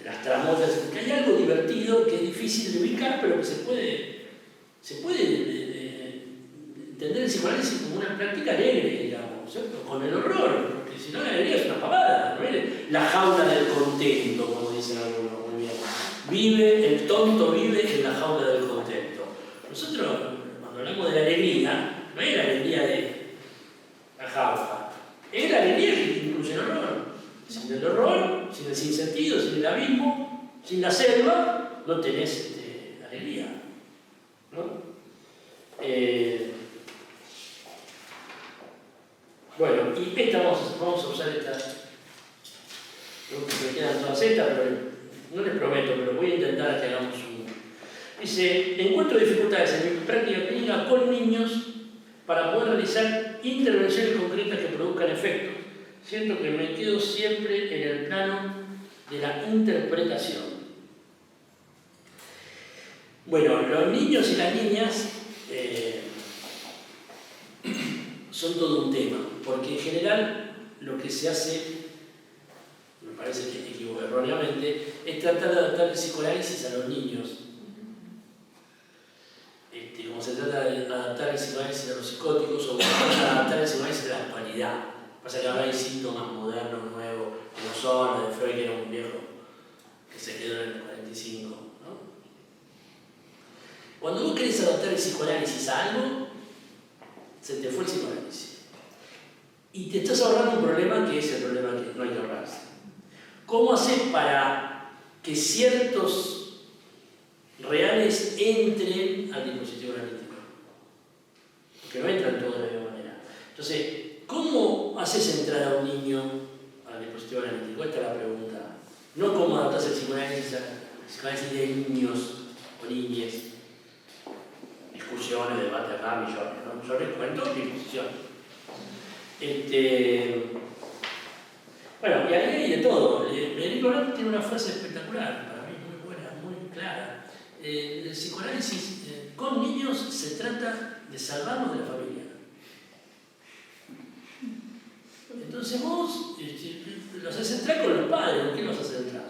las tramoyas, que hay algo divertido que es difícil de ubicar, pero que se puede entender el psicoanálisis como una práctica alegre, digamos, ¿cierto? Con el horror, porque si no la alegría es una pavada, ¿no? La jaula del contento, como dicen algunos, muy bien. El tonto vive en la jaula del contento. Nosotros, cuando hablamos de la alegría, no es la alegría de la jaula, es del abismo, sin la selva, no tenés alegría, ¿no? Bueno, y esta vamos a usar esta. Me quedan todas estas, pero no les prometo, pero voy a intentar que hagamos un. Dice, encuentro dificultades en mi práctica clínica con niños para poder realizar intervenciones concretas que produzcan efectos. Siento que me quedo siempre en el plano de la interpretación. Bueno, los niños y las niñas son todo un tema, porque en general lo que se hace, me parece que equivoco erróneamente, es tratar de adaptar el psicoanálisis a los niños. Como se trata de adaptar el psicoanálisis a los psicóticos o adaptar el psicoanálisis a la actualidad. Pasa que ahora hay síntomas modernos, nuevos, que no son los de Freud, que era un viejo que se quedó en el 45. ¿No? Cuando vos querés adaptar el psicoanálisis a algo, se te fue el psicoanálisis. Y te estás ahorrando un problema que es el problema que no hay que ahorrarse. ¿Cómo hacer para que ciertos reales entren al dispositivo analítico? Porque no entran todos de la misma manera. Entonces, ¿cómo haces entrar a un niño al dispositivo analítico? Esta es la pregunta. No cómo adaptas el psicoanálisis de niños o niñas. Discusiones, debates acá, millones, ¿no? Yo les cuento mi posición. Bueno, y ahí hay de todo. Federico Orlando tiene una frase espectacular, para mí muy buena, muy clara. El psicoanálisis con niños se trata de salvarlos de la familia. Entonces vos los haces entrar con los padres, ¿por qué los haces entrar?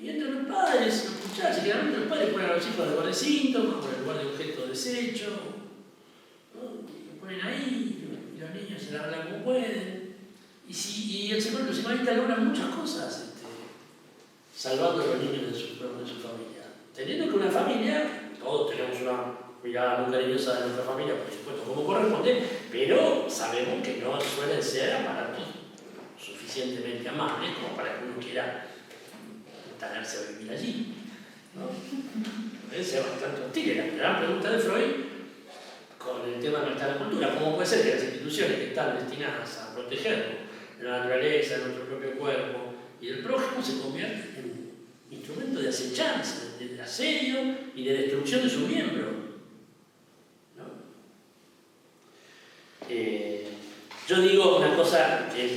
Y entran los padres, los muchachos, generalmente los padres ponen a los hijos en lugar de síntomas, por el lugar de objeto de desecho, ¿no? Lo ponen ahí, y los niños se la arreglan como pueden. Y el psicoanalista logra muchas cosas salvando a los niños de su familia. Teniendo que una familia, todos tenemos una mirada muy cariñosa de nuestra familia, por supuesto, como corresponde, pero sabemos que no suelen ser aparatos suficientemente amables como para que uno quiera instalarse a vivir allí, ¿no? Puede ser bastante hostil. La gran pregunta de Freud con el tema de nuestra cultura, ¿cómo puede ser que las instituciones que están destinadas a proteger la naturaleza, nuestro propio cuerpo y el prójimo se convierten en instrumentos de acechanza, de asedio y de destrucción de su miembro, ¿no? Yo digo una cosa que el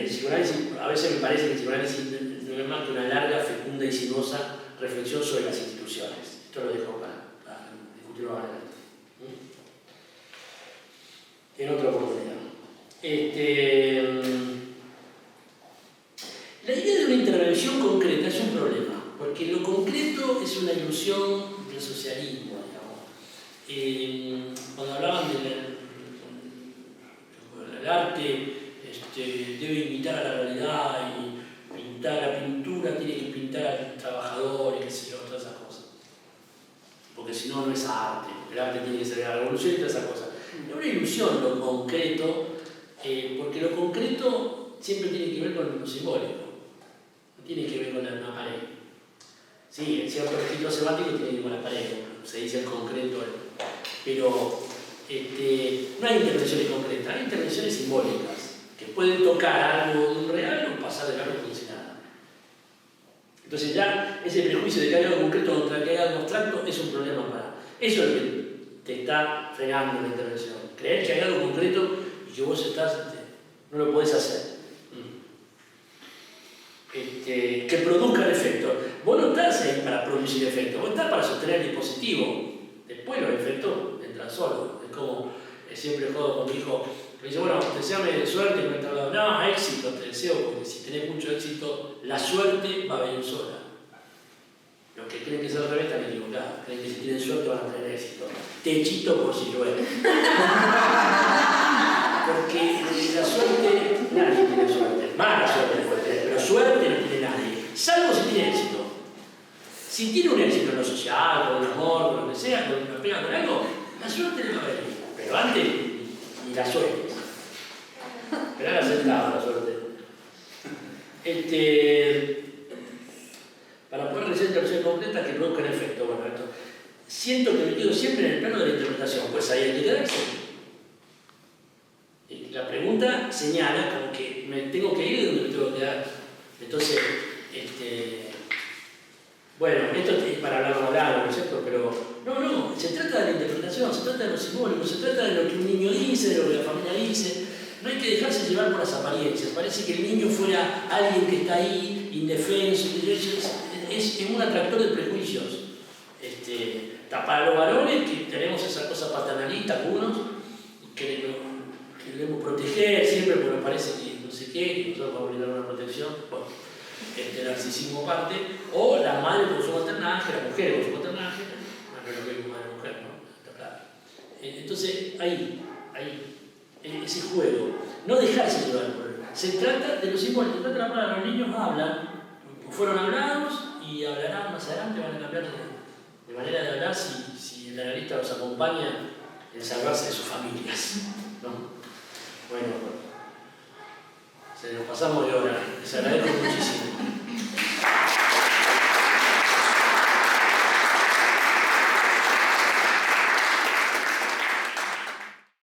psicoanálisis, a veces me parece que el psicoanálisis no es más que una larga, fecunda y sinuosa reflexión sobre las instituciones. Esto lo dejo para discutirlo más adelante, en otra oportunidad. La idea de una intervención concreta es un problema, porque lo concreto es una ilusión del socialismo, digamos. Cuando hablaban del arte, debe imitar a la realidad y la pintura tiene que pintar al trabajador y qué sé yo, todas esas cosas. Porque si no, no es arte. El arte tiene que ser la revolución y todas esas cosas. Es una ilusión lo concreto, porque lo concreto siempre tiene que ver con lo simbólico, no tiene que ver con una pared. Sí, el cierto registro semántico tiene que ver con la pared, se dice el concreto, pero no hay intervenciones concretas, hay intervenciones simbólicas que pueden tocar algo de un real o pasar de algo como si nada. Entonces ya ese prejuicio de que hay algo concreto contra que hay algo abstracto es un problema para. Eso es lo que te está frenando la intervención. Creer que hay algo concreto y que vos no lo podés hacer. Que produzca el efecto. Vos no estás ahí para producir efecto, vos estás para sostener el dispositivo. Después los efectos entran solos. Es como siempre jodo con mi hijo, me dice, bueno, deseame suerte, y me está hablando, no, éxito, te deseo, porque si tenés mucho éxito, la suerte va a venir sola. Los que creen que es al revés están equivocados, creen que si tienen suerte van a tener éxito. Techito por si llueve. Porque la suerte, nadie tiene suerte. Mala suerte puede tener, pero suerte no tiene nadie. Salvo si tiene éxito. Si tiene un éxito en lo social, con el amor, con lo que sea, con una pega, con algo, la suerte le va a venir. Pero antes, ni la suerte. Pero ahora sentado la suerte. Para poder realizar intervenciones concretas que produzcan efecto. Bueno, esto. Siento que me quedo siempre en el plano de la interpretación, pues ahí hay que quedarse. La pregunta señala como que me tengo que ir de donde me tengo que quedar. Entonces, bueno, esto es para hablar, ¿no es cierto? Pero no, se trata de la interpretación, se trata de lo simbólico, se trata de lo que un niño dice, de lo que la familia dice. No hay que dejarse llevar por las apariencias. Parece que el niño fuera alguien que está ahí, indefenso, es un atractor de prejuicios. Para los varones que tenemos esa cosa paternalista, algunos, que queremos proteger siempre porque nos parece que no sé qué, que nosotros vamos a brindar una protección, bueno, el narcisismo parte, o la madre con su maternaje, la mujer con su maternaje, no es lo que es madre-mujer, ¿no? Está claro. Entonces, ahí, ese juego, no dejarse llevar por él. Se trata de los simbólicos, se trata de la palabra, los niños hablan, fueron hablados y hablarán más adelante, van a cambiar de manera de hablar si el analista los acompaña en salvarse de sus familias, ¿no? Bueno, se nos pasamos de hora, les agradezco mucho.